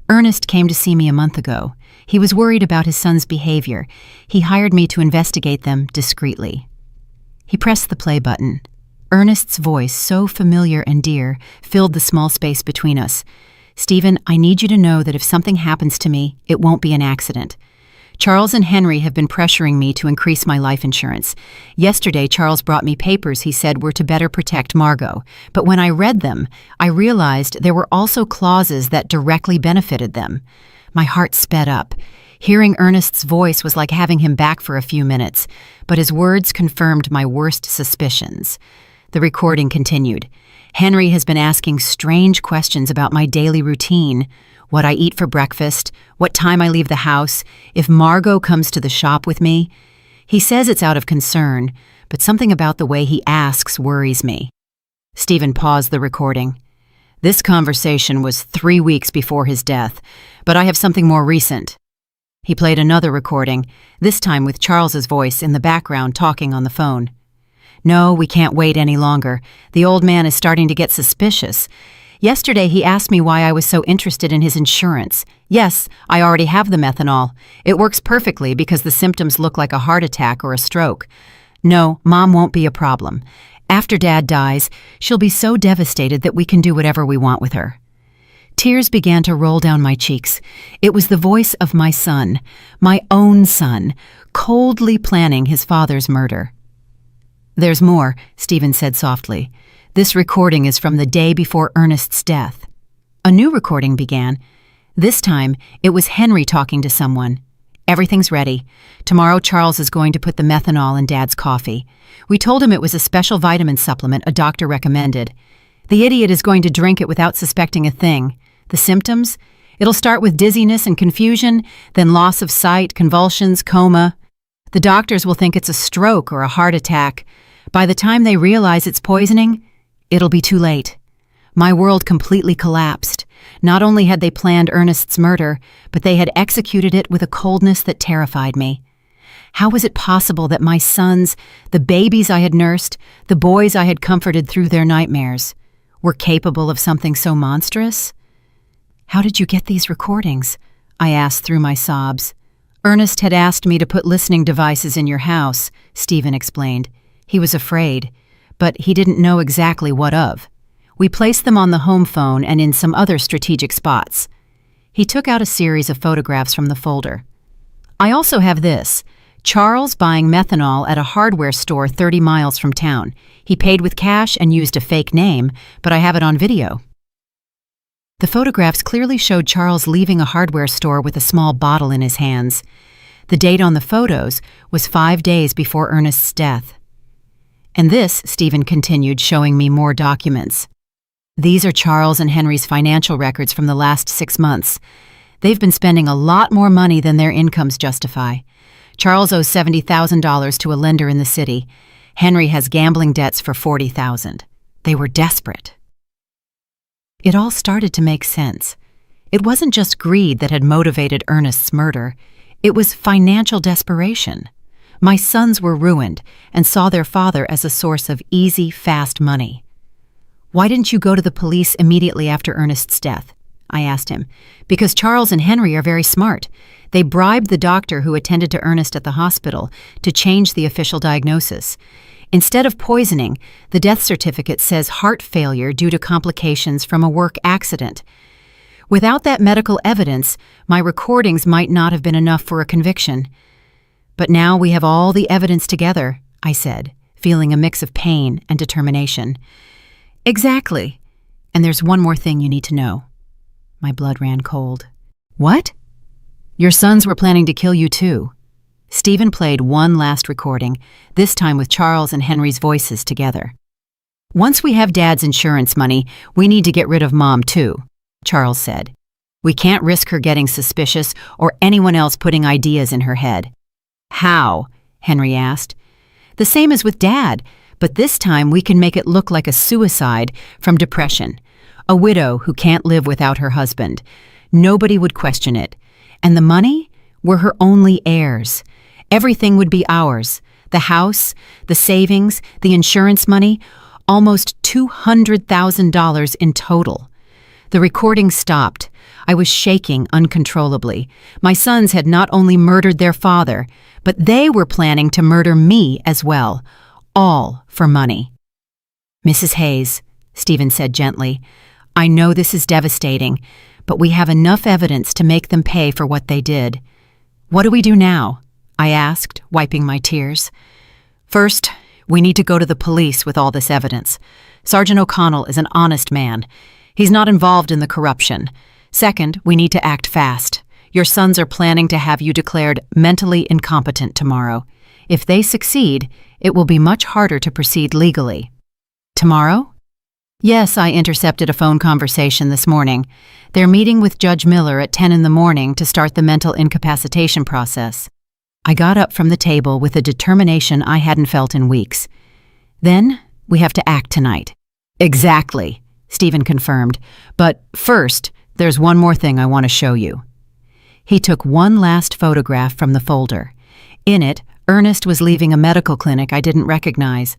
[SPEAKER 1] "Ernest came to see me a month ago. He was worried about his son's behavior. He hired me to investigate them discreetly." He pressed the play button. Ernest's voice, so familiar and dear, filled the small space between us. "Stephen, I need you to know that if something happens to me, it won't be an accident. Charles and Henry have been pressuring me to increase my life insurance. Yesterday, Charles brought me papers he said were to better protect Margot. But when I read them, I realized there were also clauses that directly benefited them. My heart sped up. Hearing Ernest's voice was like having him back for a few minutes, but his words confirmed my worst suspicions. The recording continued. "Henry has been asking strange questions about my daily routine, what I eat for breakfast, what time I leave the house, if Margot comes to the shop with me. He says it's out of concern, but something about the way he asks worries me." Stephen paused the recording. "This conversation was 3 weeks before his death, but I have something more recent." He played another recording, this time with Charles's voice in the background talking on the phone. "No, we can't wait any longer. The old man is starting to get suspicious. Yesterday he asked me why I was so interested in his insurance. Yes, I already have the methanol. It works perfectly because the symptoms look like a heart attack or a stroke. No, Mom won't be a problem. After Dad dies, she'll be so devastated that we can do whatever we want with her." Tears began to roll down my cheeks. It was the voice of my son, my own son, coldly planning his father's murder. "There's more," Stephen said softly. "This recording is from the day before Ernest's death." A new recording began. This time, it was Henry talking to someone. "Everything's ready. Tomorrow Charles is going to put the methanol in Dad's coffee. We told him it was a special vitamin supplement a doctor recommended. The idiot is going to drink it without suspecting a thing. The symptoms? It'll start with dizziness and confusion, then loss of sight, convulsions, coma. The doctors will think it's a stroke or a heart attack. By the time they realize it's poisoning, it'll be too late." My world completely collapsed. Not only had they planned Ernest's murder, but they had executed it with a coldness that terrified me. How was it possible that my sons, the babies I had nursed, the boys I had comforted through their nightmares, were capable of something so monstrous? "How did you get these recordings?" I asked through my sobs. "Ernest had asked me to put listening devices in your house," Stephen explained. He was afraid, but he didn't know exactly what of. "We placed them on the home phone and in some other strategic spots." He took out a series of photographs from the folder. "I also have this. Charles buying methanol at a hardware store 30 miles from town. He paid with cash and used a fake name, but I have it on video." The photographs clearly showed Charles leaving a hardware store with a small bottle in his hands. The date on the photos was 5 days before Ernest's death. "And this," Stephen continued, showing me more documents. "These are Charles and Henry's financial records from the last 6 months. They've been spending a lot more money than their incomes justify. Charles owes $70,000 to a lender in the city. Henry has gambling debts for $40,000. They were desperate." It all started to make sense. It wasn't just greed that had motivated Ernest's murder. It was financial desperation. My sons were ruined and saw their father as a source of easy, fast money. "Why didn't you go to the police immediately after Ernest's death?" I asked him. "Because Charles and Henry are very smart. They bribed the doctor who attended to Ernest at the hospital to change the official diagnosis. Instead of poisoning, the death certificate says heart failure due to complications from a work accident. Without that medical evidence, my recordings might not have been enough for a conviction. But now we have all the evidence together," I said, feeling a mix of pain and determination. "Exactly. And there's one more thing you need to know." My blood ran cold. "What?" "Your sons were planning to kill you too." Stephen played one last recording, this time with Charles and Henry's voices together. "Once we have Dad's insurance money, we need to get rid of Mom too," Charles said. "We can't risk her getting suspicious or anyone else putting ideas in her head." "How?" Henry asked. "The same as with Dad, but this time we can make it look like a suicide from depression. A widow who can't live without her husband. Nobody would question it. And the money? We're her only heirs. Everything would be ours. The house, the savings, the insurance money, almost $200,000 in total." The recording stopped. I was shaking uncontrollably. My sons had not only murdered their father, but they were planning to murder me as well. All for money. "Mrs. Hayes," Stephen said gently, "I know this is devastating, but we have enough evidence to make them pay for what they did. What do we do now?" I asked, wiping my tears. "First, we need to go to the police with all this evidence. Sergeant O'Connell is an honest man. He's not involved in the corruption. Second, we need to act fast. Your sons are planning to have you declared mentally incompetent tomorrow. If they succeed, it will be much harder to proceed legally." "Tomorrow?" "Yes, I intercepted a phone conversation this morning. They're meeting with Judge Miller at 10 in the morning to start the mental incapacitation process." I got up from the table with a determination I hadn't felt in weeks. "Then we have to act tonight." "Exactly," Stephen confirmed. "But first, there's one more thing I want to show you." He took one last photograph from the folder. In it, Ernest was leaving a medical clinic I didn't recognize.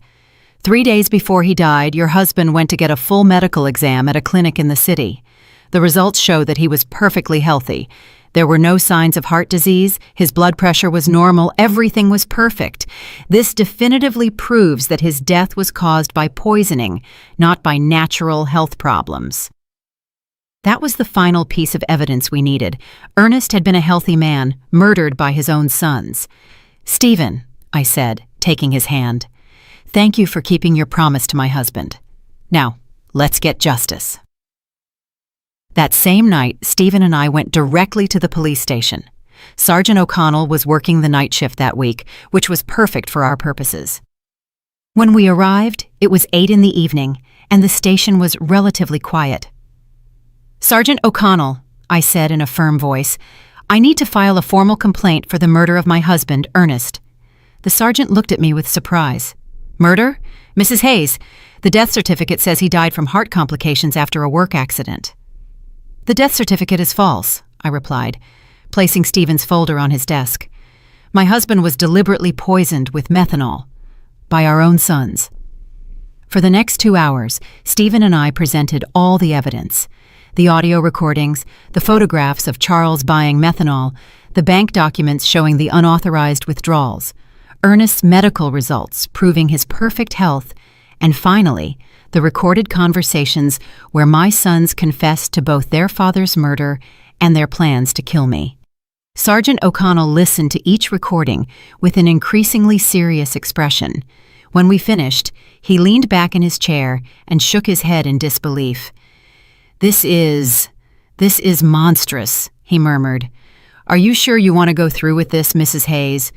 [SPEAKER 1] 3 days before he died, your husband went to get a full medical exam at a clinic in the city. The results show that he was perfectly healthy. There were no signs of heart disease, his blood pressure was normal, everything was perfect. This definitively proves that his death was caused by poisoning, not by natural health problems. That was the final piece of evidence we needed. Ernest had been a healthy man, murdered by his own sons. "Stephen," I said, taking his hand, "thank you for keeping your promise to my husband. Now, let's get justice." That same night, Stephen and I went directly to the police station. Sergeant O'Connell was working the night shift that week, which was perfect for our purposes. When we arrived, it was 8 in the evening, and the station was relatively quiet. "Sergeant O'Connell," I said in a firm voice, "I need to file a formal complaint for the murder of my husband, Ernest." The sergeant looked at me with surprise. "Murder? Mrs. Hayes, the death certificate says he died from heart complications after a work accident." "The death certificate is false," I replied, placing Stephen's folder on his desk. "My husband was deliberately poisoned with methanol by our own sons." For the next 2 hours, Stephen and I presented all the evidence. The audio recordings, the photographs of Charles buying methanol, the bank documents showing the unauthorized withdrawals, Ernest's medical results proving his perfect health, and finally, the recorded conversations where my sons confessed to both their father's murder and their plans to kill me. Sergeant O'Connell listened to each recording with an increasingly serious expression. When we finished, he leaned back in his chair and shook his head in disbelief. This is monstrous," he murmured. "Are you sure you want to go through with this, Mrs. Hayes?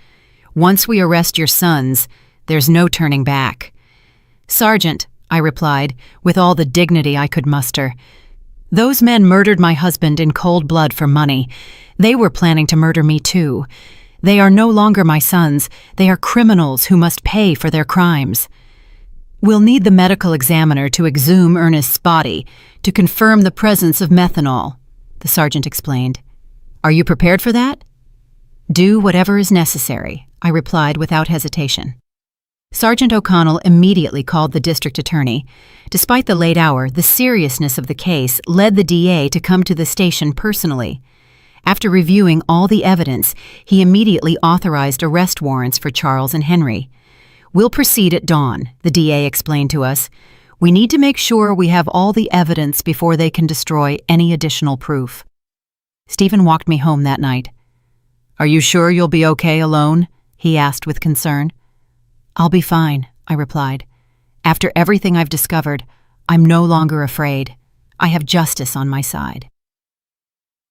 [SPEAKER 1] Once we arrest your sons, there's no turning back." "Sergeant," I replied, with all the dignity I could muster, "those men murdered my husband in cold blood for money. They were planning to murder me too. They are no longer my sons. They are criminals who must pay for their crimes. We'll need the medical examiner to exhume Ernest's body to confirm the presence of methanol," the sergeant explained. "Are you prepared for that?" "Do whatever is necessary," I replied without hesitation. Sergeant O'Connell immediately called the district attorney. Despite the late hour, the seriousness of the case led the DA to come to the station personally. After reviewing all the evidence, he immediately authorized arrest warrants for Charles and Henry. "We'll proceed at dawn," the DA explained to us. "We need to make sure we have all the evidence before they can destroy any additional proof." Stephen walked me home that night. "Are you sure you'll be okay alone?" he asked with concern. "I'll be fine," I replied. "After everything I've discovered, I'm no longer afraid. I have justice on my side."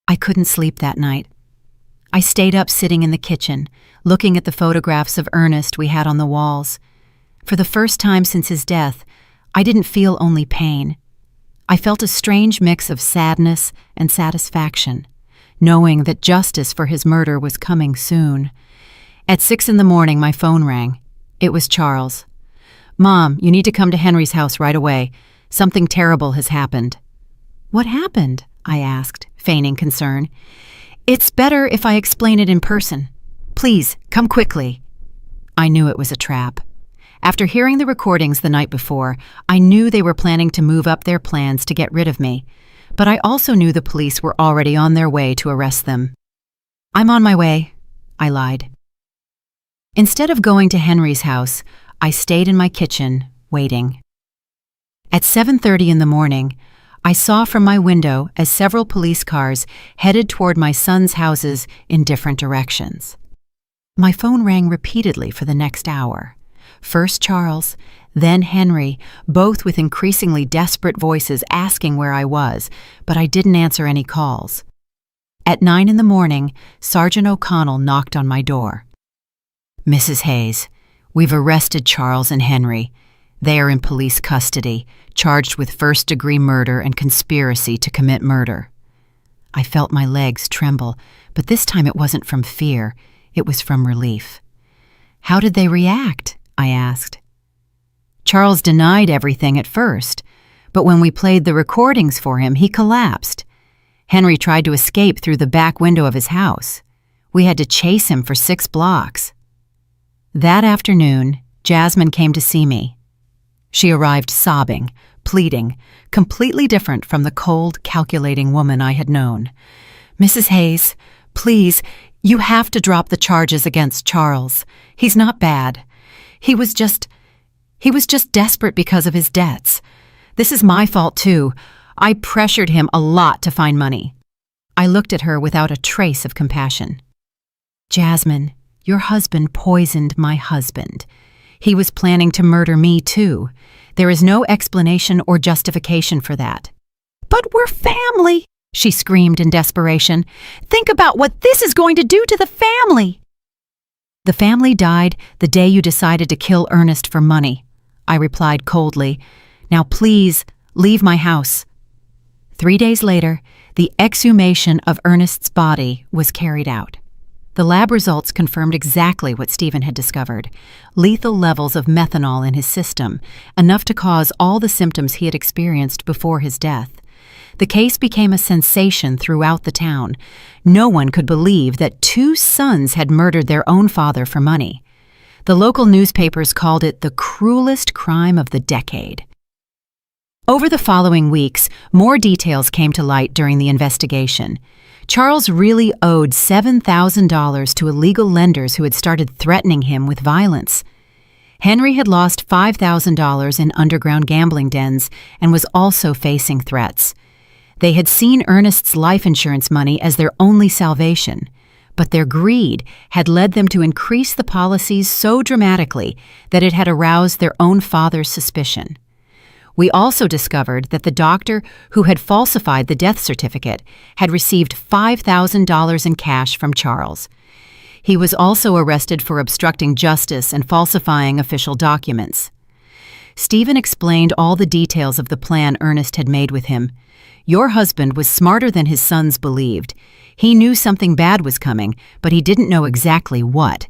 [SPEAKER 1] I couldn't sleep that night. I stayed up sitting in the kitchen, looking at the photographs of Ernest we had on the walls. For the first time since his death, I didn't feel only pain. I felt a strange mix of sadness and satisfaction, knowing that justice for his murder was coming soon. At 6 a.m, my phone rang. It was Charles. "Mom, you need to come to Henry's house right away. Something terrible has happened." "What happened?" I asked, feigning concern. "It's better if I explain it in person. Please, come quickly." I knew it was a trap. After hearing the recordings the night before, I knew they were planning to move up their plans to get rid of me, but I also knew the police were already on their way to arrest them. "I'm on my way," I lied. Instead of going to Henry's house, I stayed in my kitchen, waiting. At 7:30 in the morning, I saw from my window as several police cars headed toward my son's houses in different directions. My phone rang repeatedly for the next hour. First Charles, then Henry, both with increasingly desperate voices asking where I was, but I didn't answer any calls. At 9 a.m, Sergeant O'Connell knocked on my door. "Mrs. Hayes, we've arrested Charles and Henry. They are in police custody, charged with first-degree murder and conspiracy to commit murder." I felt my legs tremble, but this time it wasn't from fear, it was from relief. "How did they react?" I asked. "Charles denied everything at first, but when we played the recordings for him, he collapsed. Henry tried to escape through the back window of his house. We had to chase him for 6 blocks. That afternoon, Jasmine came to see me. She arrived sobbing, pleading, completely different from the cold, calculating woman I had known. "Mrs. Hayes, please, you have to drop the charges against Charles. He's not bad. He was just desperate because of his debts. This is my fault too. I pressured him a lot to find money." I looked at her without a trace of compassion. "Jasmine, your husband poisoned my husband. He was planning to murder me too. There is no explanation or justification for that." "But we're family," she screamed in desperation. "Think about what this is going to do to the family." "The family died the day you decided to kill Ernest for money," I replied coldly. "Now please, leave my house." 3 days later, the exhumation of Ernest's body was carried out. The lab results confirmed exactly what Stephen had discovered: lethal levels of methanol in his system, enough to cause all the symptoms he had experienced before his death. The case became a sensation throughout the town. No one could believe that 2 sons had murdered their own father for money. The local newspapers called it the cruelest crime of the decade. Over the following weeks, more details came to light during the investigation. Charles really owed $7,000 to illegal lenders who had started threatening him with violence. Henry had lost $5,000 in underground gambling dens and was also facing threats. They had seen Ernest's life insurance money as their only salvation, but their greed had led them to increase the policies so dramatically that it had aroused their own father's suspicion. We also discovered that the doctor who had falsified the death certificate had received $5,000 in cash from Charles. He was also arrested for obstructing justice and falsifying official documents. Stephen explained all the details of the plan Ernest had made with him. "Your husband was smarter than his sons believed. He knew something bad was coming, but he didn't know exactly what.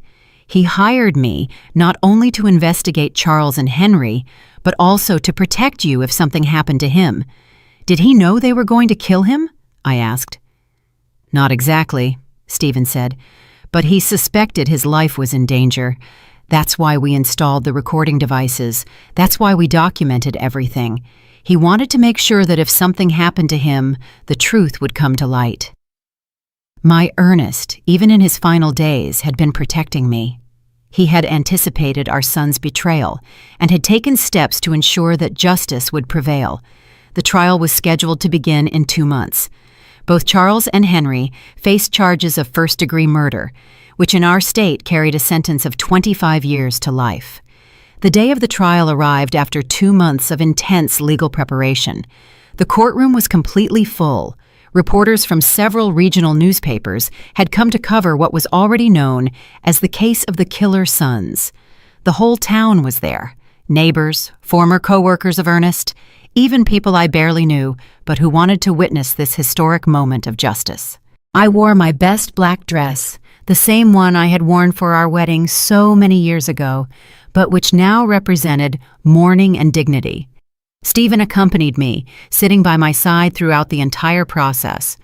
[SPEAKER 1] He hired me not only to investigate Charles and Henry, but also to protect you if something happened to him. Did he know they were going to kill him?" I asked. "Not exactly," Stephen said, But he suspected his life was in danger. That's why we installed the recording devices. That's why we documented everything. He wanted to make sure that if something happened to him, the truth would come to light. My Ernest, even in his final days, had been protecting me. He had anticipated our son's betrayal and had taken steps to ensure that justice would prevail. The trial was scheduled to begin in 2 months. Both Charles and Henry faced charges of first-degree murder, which in our state carried a sentence of 25 years to life. The day of the trial arrived after 2 months of intense legal preparation. The courtroom was completely full. Reporters from several regional newspapers had come to cover what was already known as the case of the killer sons. The whole town was there. Neighbors, former co-workers of Ernest, even people I barely knew, but who wanted to witness this historic moment of justice. I wore my best black dress, the same one I had worn for our wedding so many years ago, but which now represented mourning and dignity. Stephen accompanied me, sitting by my side throughout the entire process.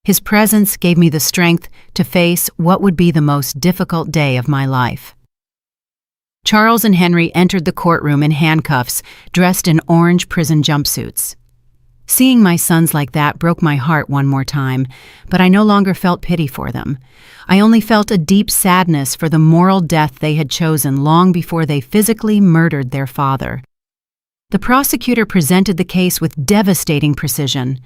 [SPEAKER 1] His presence gave me the strength to face what would be the most difficult day of my life. Charles and Henry entered the courtroom in handcuffs, dressed in orange prison jumpsuits. Seeing my sons like that broke my heart one more time, but I no longer felt pity for them. I only felt a deep sadness for the moral death they had chosen long before they physically murdered their father. The prosecutor presented the case with devastating precision.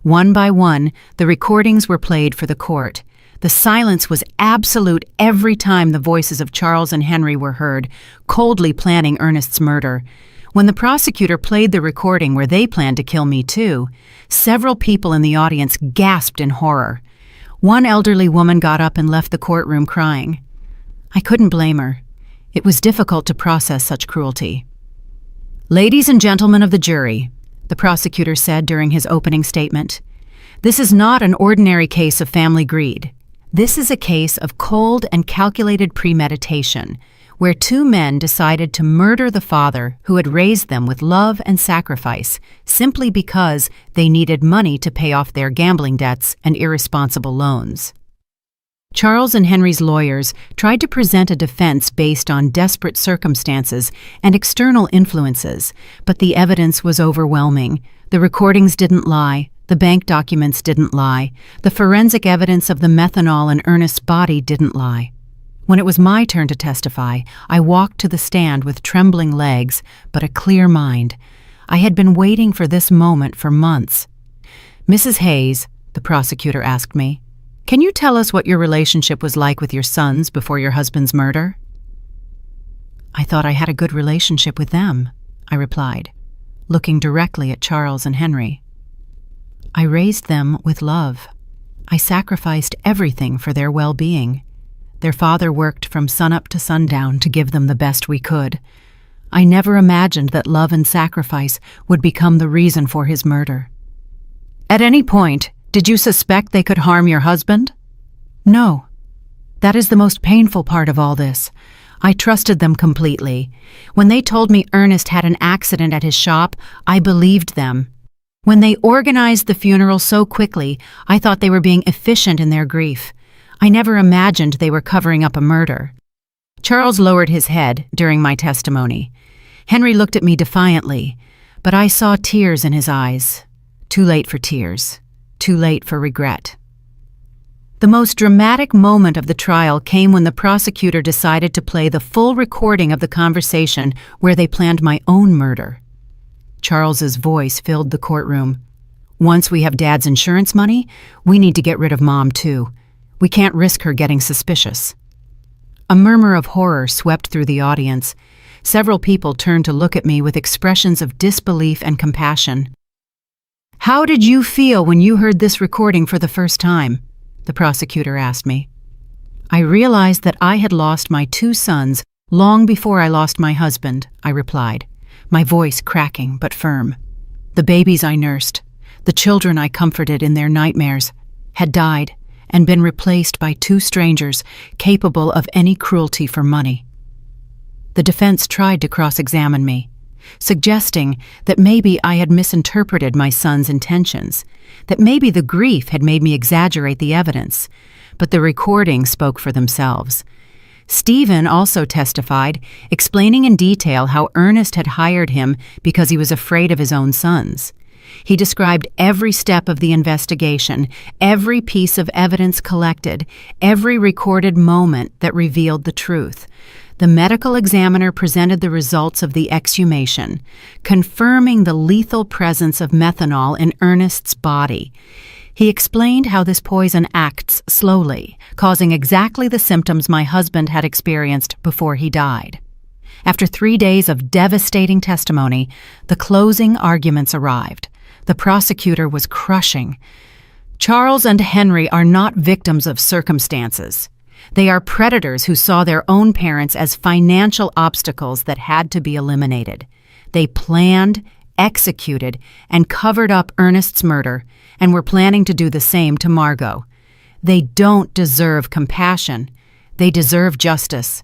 [SPEAKER 1] One by one, the recordings were played for the court. The silence was absolute every time the voices of Charles and Henry were heard, coldly planning Ernest's murder. When the prosecutor played the recording where they planned to kill me too, several people in the audience gasped in horror. One elderly woman got up and left the courtroom crying. I couldn't blame her. It was difficult to process such cruelty. "Ladies and gentlemen of the jury," the prosecutor said during his opening statement, "this is not an ordinary case of family greed. This is a case of cold and calculated premeditation, where 2 men decided to murder the father who had raised them with love and sacrifice simply because they needed money to pay off their gambling debts and irresponsible loans." Charles and Henry's lawyers tried to present a defense based on desperate circumstances and external influences, but the evidence was overwhelming. The recordings didn't lie. The bank documents didn't lie. The forensic evidence of the methanol in Ernest's body didn't lie. When it was my turn to testify, I walked to the stand with trembling legs, but a clear mind. I had been waiting for this moment for months. "Mrs. Hayes," the prosecutor asked me, "can you tell us what your relationship was like with your sons before your husband's murder?" "I thought I had a good relationship with them," I replied, looking directly at Charles and Henry. "I raised them with love. I sacrificed everything for their well-being. Their father worked from sunup to sundown to give them the best we could. I never imagined that love and sacrifice would become the reason for his murder." "At any point, did you suspect they could harm your husband?" "No. That is the most painful part of all this. I trusted them completely. When they told me Ernest had an accident at his shop, I believed them. When they organized the funeral so quickly, I thought they were being efficient in their grief. I never imagined they were covering up a murder." Charles lowered his head during my testimony. Henry looked at me defiantly, but I saw tears in his eyes. Too late for tears. Too late for regret. The most dramatic moment of the trial came when the prosecutor decided to play the full recording of the conversation where they planned my own murder. Charles's voice filled the courtroom. "Once we have Dad's insurance money, we need to get rid of Mom too. We can't risk her getting suspicious." A murmur of horror swept through the audience. Several people turned to look at me with expressions of disbelief and compassion. "How did you feel when you heard this recording for the first time?" the prosecutor asked me. "I realized that I had lost my 2 sons long before I lost my husband," I replied, my voice cracking but firm. "The babies I nursed, the children I comforted in their nightmares, had died and been replaced by 2 strangers capable of any cruelty for money." The defense tried to cross-examine me. suggesting that maybe I had misinterpreted my son's intentions, that maybe the grief had made me exaggerate the evidence. But the recordings spoke for themselves. Stephen also testified, explaining in detail how Ernest had hired him because he was afraid of his own sons. He described every step of the investigation, every piece of evidence collected, every recorded moment that revealed the truth. The medical examiner presented the results of the exhumation, confirming the lethal presence of methanol in Ernest's body. He explained how this poison acts slowly, causing exactly the symptoms my husband had experienced before he died. After 3 days of devastating testimony, the closing arguments arrived. The prosecutor was crushing. Charles and Henry are not victims of circumstances. They are predators who saw their own parents as financial obstacles that had to be eliminated. They planned, executed, and covered up Ernest's murder, and were planning to do the same to Margot. They don't deserve compassion. They deserve justice.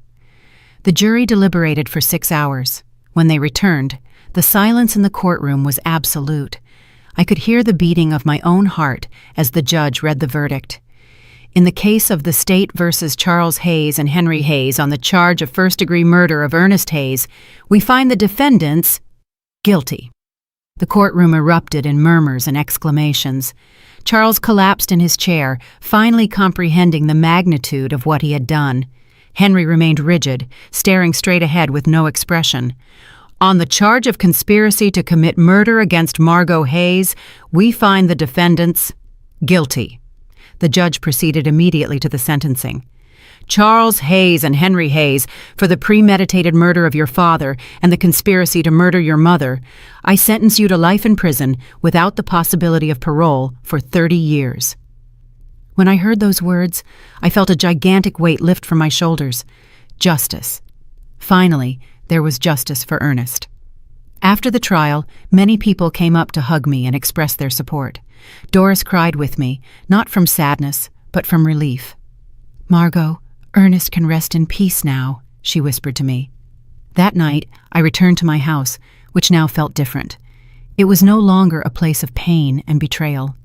[SPEAKER 1] The jury deliberated for 6 hours. When they returned, the silence in the courtroom was absolute. I could hear the beating of my own heart as the judge read the verdict. In the case of the state versus Charles Hayes and Henry Hayes on the charge of first-degree murder of Ernest Hayes, we find the defendants guilty. The courtroom erupted in murmurs and exclamations. Charles collapsed in his chair, finally comprehending the magnitude of what he had done. Henry remained rigid, staring straight ahead with no expression. On the charge of conspiracy to commit murder against Margot Hayes, we find the defendants guilty. The judge proceeded immediately to the sentencing. Charles Hayes and Henry Hayes, for the premeditated murder of your father and the conspiracy to murder your mother, I sentence you to life in prison without the possibility of parole for 30 years. When I heard those words, I felt a gigantic weight lift from my shoulders. Justice. Finally, there was justice for Ernest. After the trial, many people came up to hug me and express their support. Doris cried with me, not from sadness, but from relief. "Margot, Ernest can rest in peace now," she whispered to me. That night, I returned to my house, which now felt different. It was no longer a place of pain and betrayal.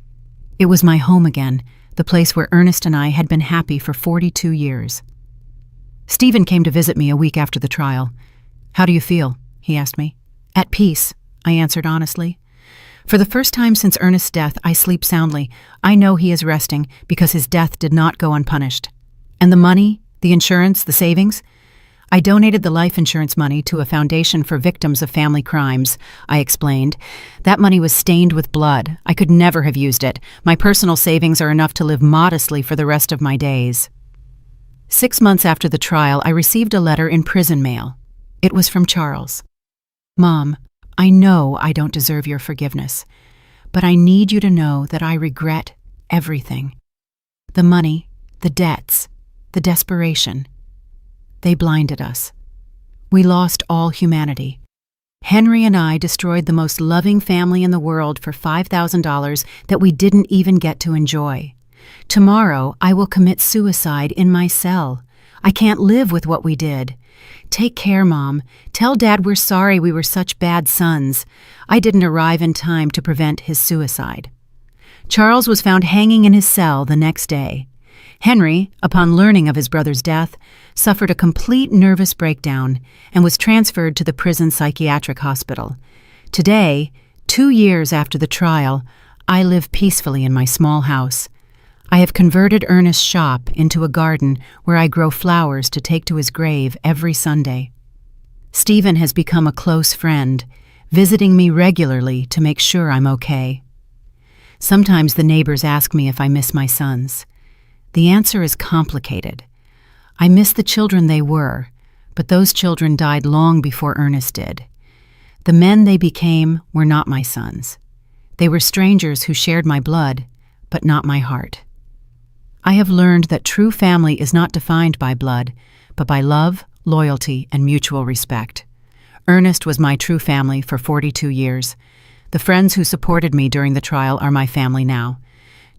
[SPEAKER 1] It was my home again, the place where Ernest and I had been happy for 42 years. Stephen came to visit me a week after the trial. "How do you feel?" he asked me. "At peace," I answered honestly. "For the first time since Ernest's death, I sleep soundly. I know he is resting because his death did not go unpunished. And the money, the insurance, the savings? I donated the life insurance money to a foundation for victims of family crimes," I explained. "That money was stained with blood. I could never have used it. My personal savings are enough to live modestly for the rest of my days." 6 months after the trial, I received a letter in prison mail. It was from Charles. "Mom, I know I don't deserve your forgiveness, but I need you to know that I regret everything. The money, the debts, the desperation. They blinded us. We lost all humanity. Henry and I destroyed the most loving family in the world for $5,000 that we didn't even get to enjoy. Tomorrow, I will commit suicide in my cell. I can't live with what we did. Take care, Mom. Tell Dad we're sorry we were such bad sons. I didn't arrive in time to prevent his suicide." Charles was found hanging in his cell the next day. Henry, upon learning of his brother's death, suffered a complete nervous breakdown and was transferred to the prison psychiatric hospital. Today, 2 years after the trial, I live peacefully in my small house. I have converted Ernest's shop into a garden where I grow flowers to take to his grave every Sunday. Stephen has become a close friend, visiting me regularly to make sure I'm okay. Sometimes the neighbors ask me if I miss my sons. The answer is complicated. I miss the children they were, but those children died long before Ernest did. The men they became were not my sons. They were strangers who shared my blood, but not my heart. I have learned that true family is not defined by blood, but by love, loyalty, and mutual respect. Ernest was my true family for 42 years. The friends who supported me during the trial are my family now.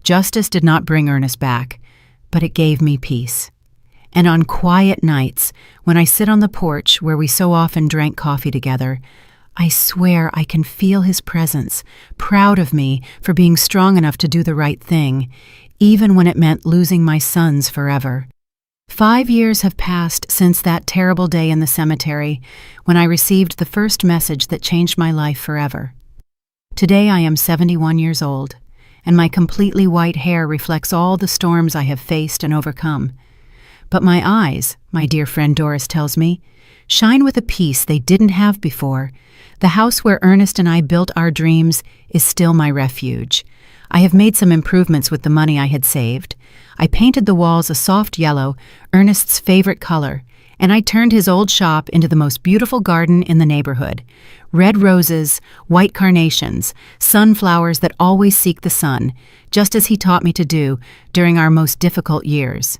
[SPEAKER 1] Justice did not bring Ernest back, but it gave me peace. And on quiet nights, when I sit on the porch where we so often drank coffee together, I swear I can feel his presence, proud of me for being strong enough to do the right thing, even when it meant losing my sons forever. 5 years have passed since that terrible day in the cemetery when I received the first message that changed my life forever. Today I am 71 years old, and my completely white hair reflects all the storms I have faced and overcome. But my eyes, my dear friend Doris tells me, shine with a peace they didn't have before. The house where Ernest and I built our dreams is still my refuge. I have made some improvements with the money I had saved. I painted the walls a soft yellow, Ernest's favorite color, and I turned his old shop into the most beautiful garden in the neighborhood. Red roses, white carnations, sunflowers that always seek the sun, just as he taught me to do during our most difficult years.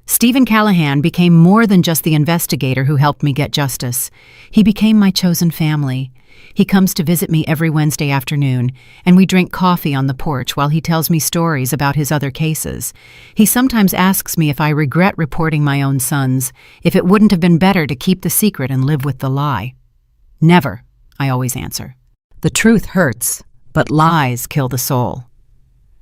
[SPEAKER 1] Stephen Callahan became more than just the investigator who helped me get justice. He became my chosen family. He comes to visit me every Wednesday afternoon, and we drink coffee on the porch while he tells me stories about his other cases. He sometimes asks me if I regret reporting my own sons, if it wouldn't have been better to keep the secret and live with the lie. Never, I always answer. The truth hurts, but lies kill the soul.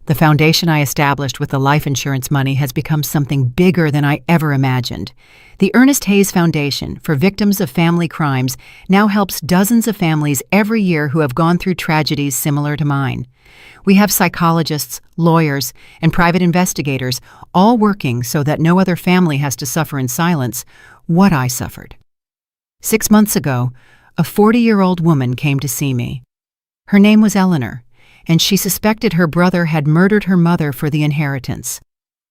[SPEAKER 1] The foundation I established with the life insurance money has become something bigger than I ever imagined. The Ernest Hayes Foundation for Victims of Family Crimes now helps dozens of families every year who have gone through tragedies similar to mine. We have psychologists, lawyers, and private investigators all working so that no other family has to suffer in silence what I suffered. 6 months ago, a 40-year-old woman came to see me. Her name was Eleanor, and she suspected her brother had murdered her mother for the inheritance.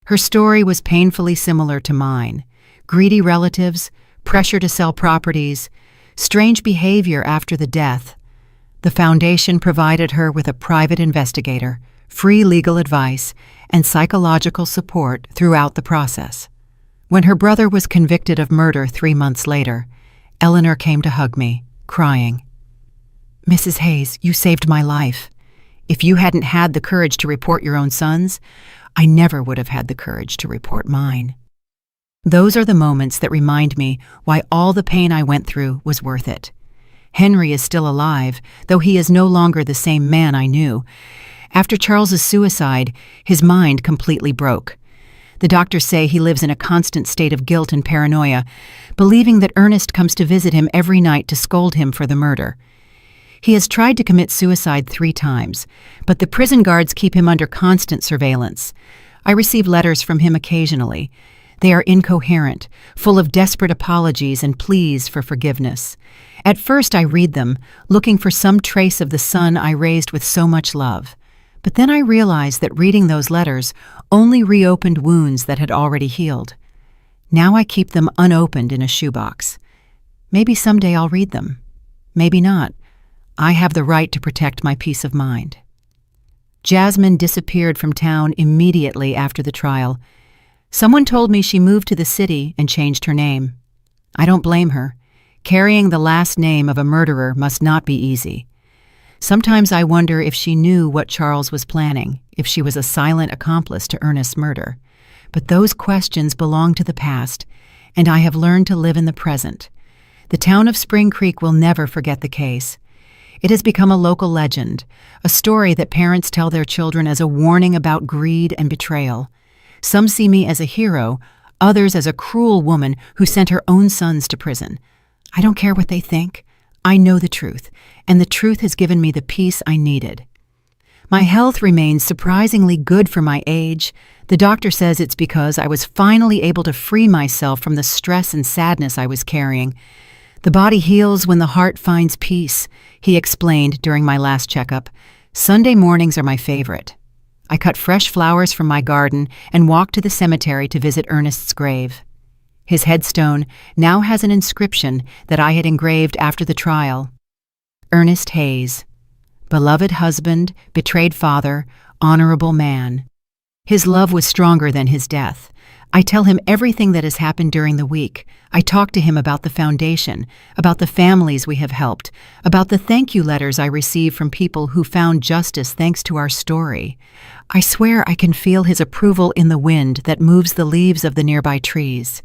[SPEAKER 1] Her story was painfully similar to mine. Greedy relatives, pressure to sell properties, strange behavior after the death. The foundation provided her with a private investigator, free legal advice, and psychological support throughout the process. When her brother was convicted of murder 3 months later, Eleanor came to hug me, crying. "Mrs. Hayes, you saved my life. If you hadn't had the courage to report your own sons, I never would have had the courage to report mine." Those are the moments that remind me why all the pain I went through was worth it. Henry is still alive, though he is no longer the same man I knew. After Charles's suicide, his mind completely broke. The doctors say he lives in a constant state of guilt and paranoia, believing that Ernest comes to visit him every night to scold him for the murder. He has tried to commit suicide 3 times, but the prison guards keep him under constant surveillance. I receive letters from him occasionally. They are incoherent, full of desperate apologies and pleas for forgiveness. At first I read them, looking for some trace of the son I raised with so much love. But then I realized that reading those letters only reopened wounds that had already healed. Now I keep them unopened in a shoebox. Maybe someday I'll read them. Maybe not. I have the right to protect my peace of mind. Jasmine disappeared from town immediately after the trial. Someone told me she moved to the city and changed her name. I don't blame her. Carrying the last name of a murderer must not be easy. Sometimes I wonder if she knew what Charles was planning, if she was a silent accomplice to Ernest's murder. But those questions belong to the past, and I have learned to live in the present. The town of Spring Creek will never forget the case. It has become a local legend, a story that parents tell their children as a warning about greed and betrayal. Some see me as a hero, others as a cruel woman who sent her own sons to prison. I don't care what they think. I know the truth, and the truth has given me the peace I needed. My health remains surprisingly good for my age. The doctor says it's because I was finally able to free myself from the stress and sadness I was carrying. The body heals when the heart finds peace, he explained during my last checkup. Sunday mornings are my favorite. I cut fresh flowers from my garden and walked to the cemetery to visit Ernest's grave. His headstone now has an inscription that I had engraved after the trial. Ernest Hayes, beloved husband, betrayed father, honorable man. His love was stronger than his death. I tell him everything that has happened during the week. I talk to him about the foundation, about the families we have helped, about the thank you letters I receive from people who found justice thanks to our story. I swear I can feel his approval in the wind that moves the leaves of the nearby trees.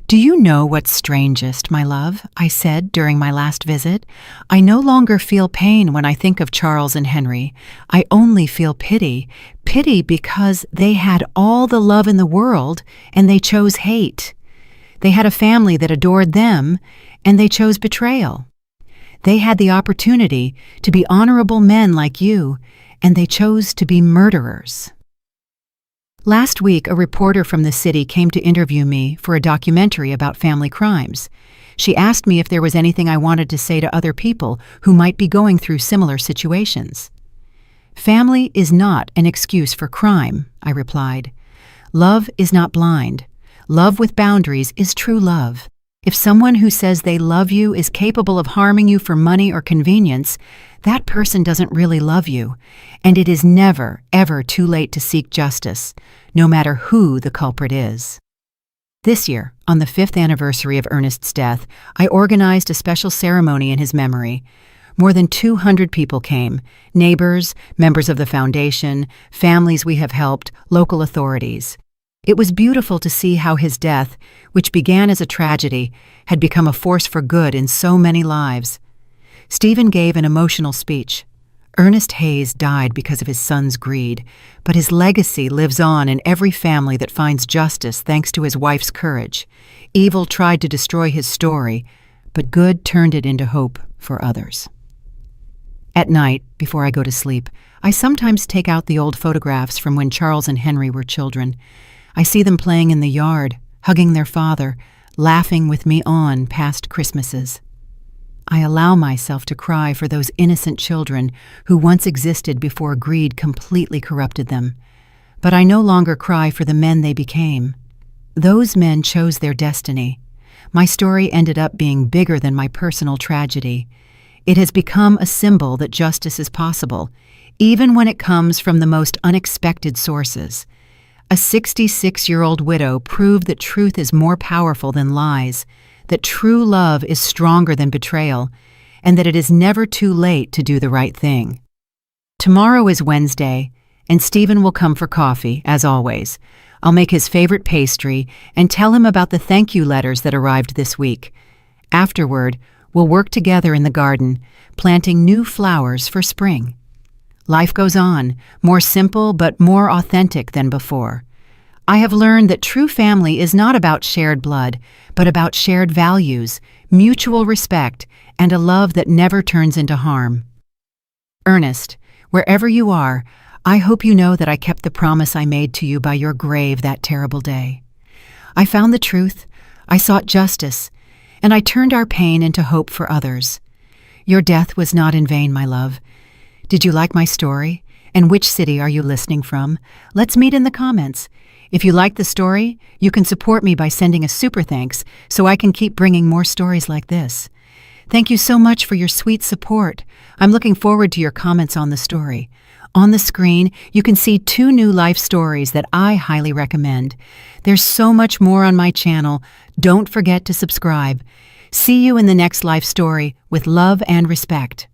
[SPEAKER 1] "Do you know what's strangest, my love?" I said during my last visit. "I no longer feel pain when I think of Charles and Henry. I only feel pity. Pity because they had all the love in the world and they chose hate. They had a family that adored them and they chose betrayal. They had the opportunity to be honorable men like you and they chose to be murderers." Last week, a reporter from the city came to interview me for a documentary about family crimes. She asked me if there was anything I wanted to say to other people who might be going through similar situations. "Family is not an excuse for crime," I replied. "Love is not blind. Love with boundaries is true love. If someone who says they love you is capable of harming you for money or convenience, that person doesn't really love you, and it is never, ever too late to seek justice, no matter who the culprit is." This year, on the 5th anniversary of Ernest's death, I organized a special ceremony in his memory. More than 200 people came: neighbors, members of the foundation, families we have helped, local authorities. It was beautiful to see how his death, which began as a tragedy, had become a force for good in so many lives. Stephen gave an emotional speech. Ernest Hayes died because of his son's greed, but his legacy lives on in every family that finds justice thanks to his wife's courage. Evil tried to destroy his story, but good turned it into hope for others. At night, before I go to sleep, I sometimes take out the old photographs from when Charles and Henry were children. I see them playing in the yard, hugging their father, laughing with me on past Christmases. I allow myself to cry for those innocent children who once existed before greed completely corrupted them. But I no longer cry for the men they became. Those men chose their destiny. My story ended up being bigger than my personal tragedy. It has become a symbol that justice is possible, even when it comes from the most unexpected sources. A 66-year-old widow proved that truth is more powerful than lies, that true love is stronger than betrayal, and that it is never too late to do the right thing. Tomorrow is Wednesday, and Stephen will come for coffee, as always. I'll make his favorite pastry and tell him about the thank you letters that arrived this week. Afterward, we'll work together in the garden, planting new flowers for spring. Life goes on, more simple but more authentic than before. I have learned that true family is not about shared blood, but about shared values, mutual respect, and a love that never turns into harm. Ernest, wherever you are, I hope you know that I kept the promise I made to you by your grave that terrible day. I found the truth, I sought justice, and I turned our pain into hope for others. Your death was not in vain, my love. Did you like my story? And which city are you listening from? Let's meet in the comments. If you like the story, you can support me by sending a super thanks so I can keep bringing more stories like this. Thank you so much for your sweet support. I'm looking forward to your comments on the story. On the screen, you can see 2 new life stories that I highly recommend. There's so much more on my channel. Don't forget to subscribe. See you in the next life story with love and respect.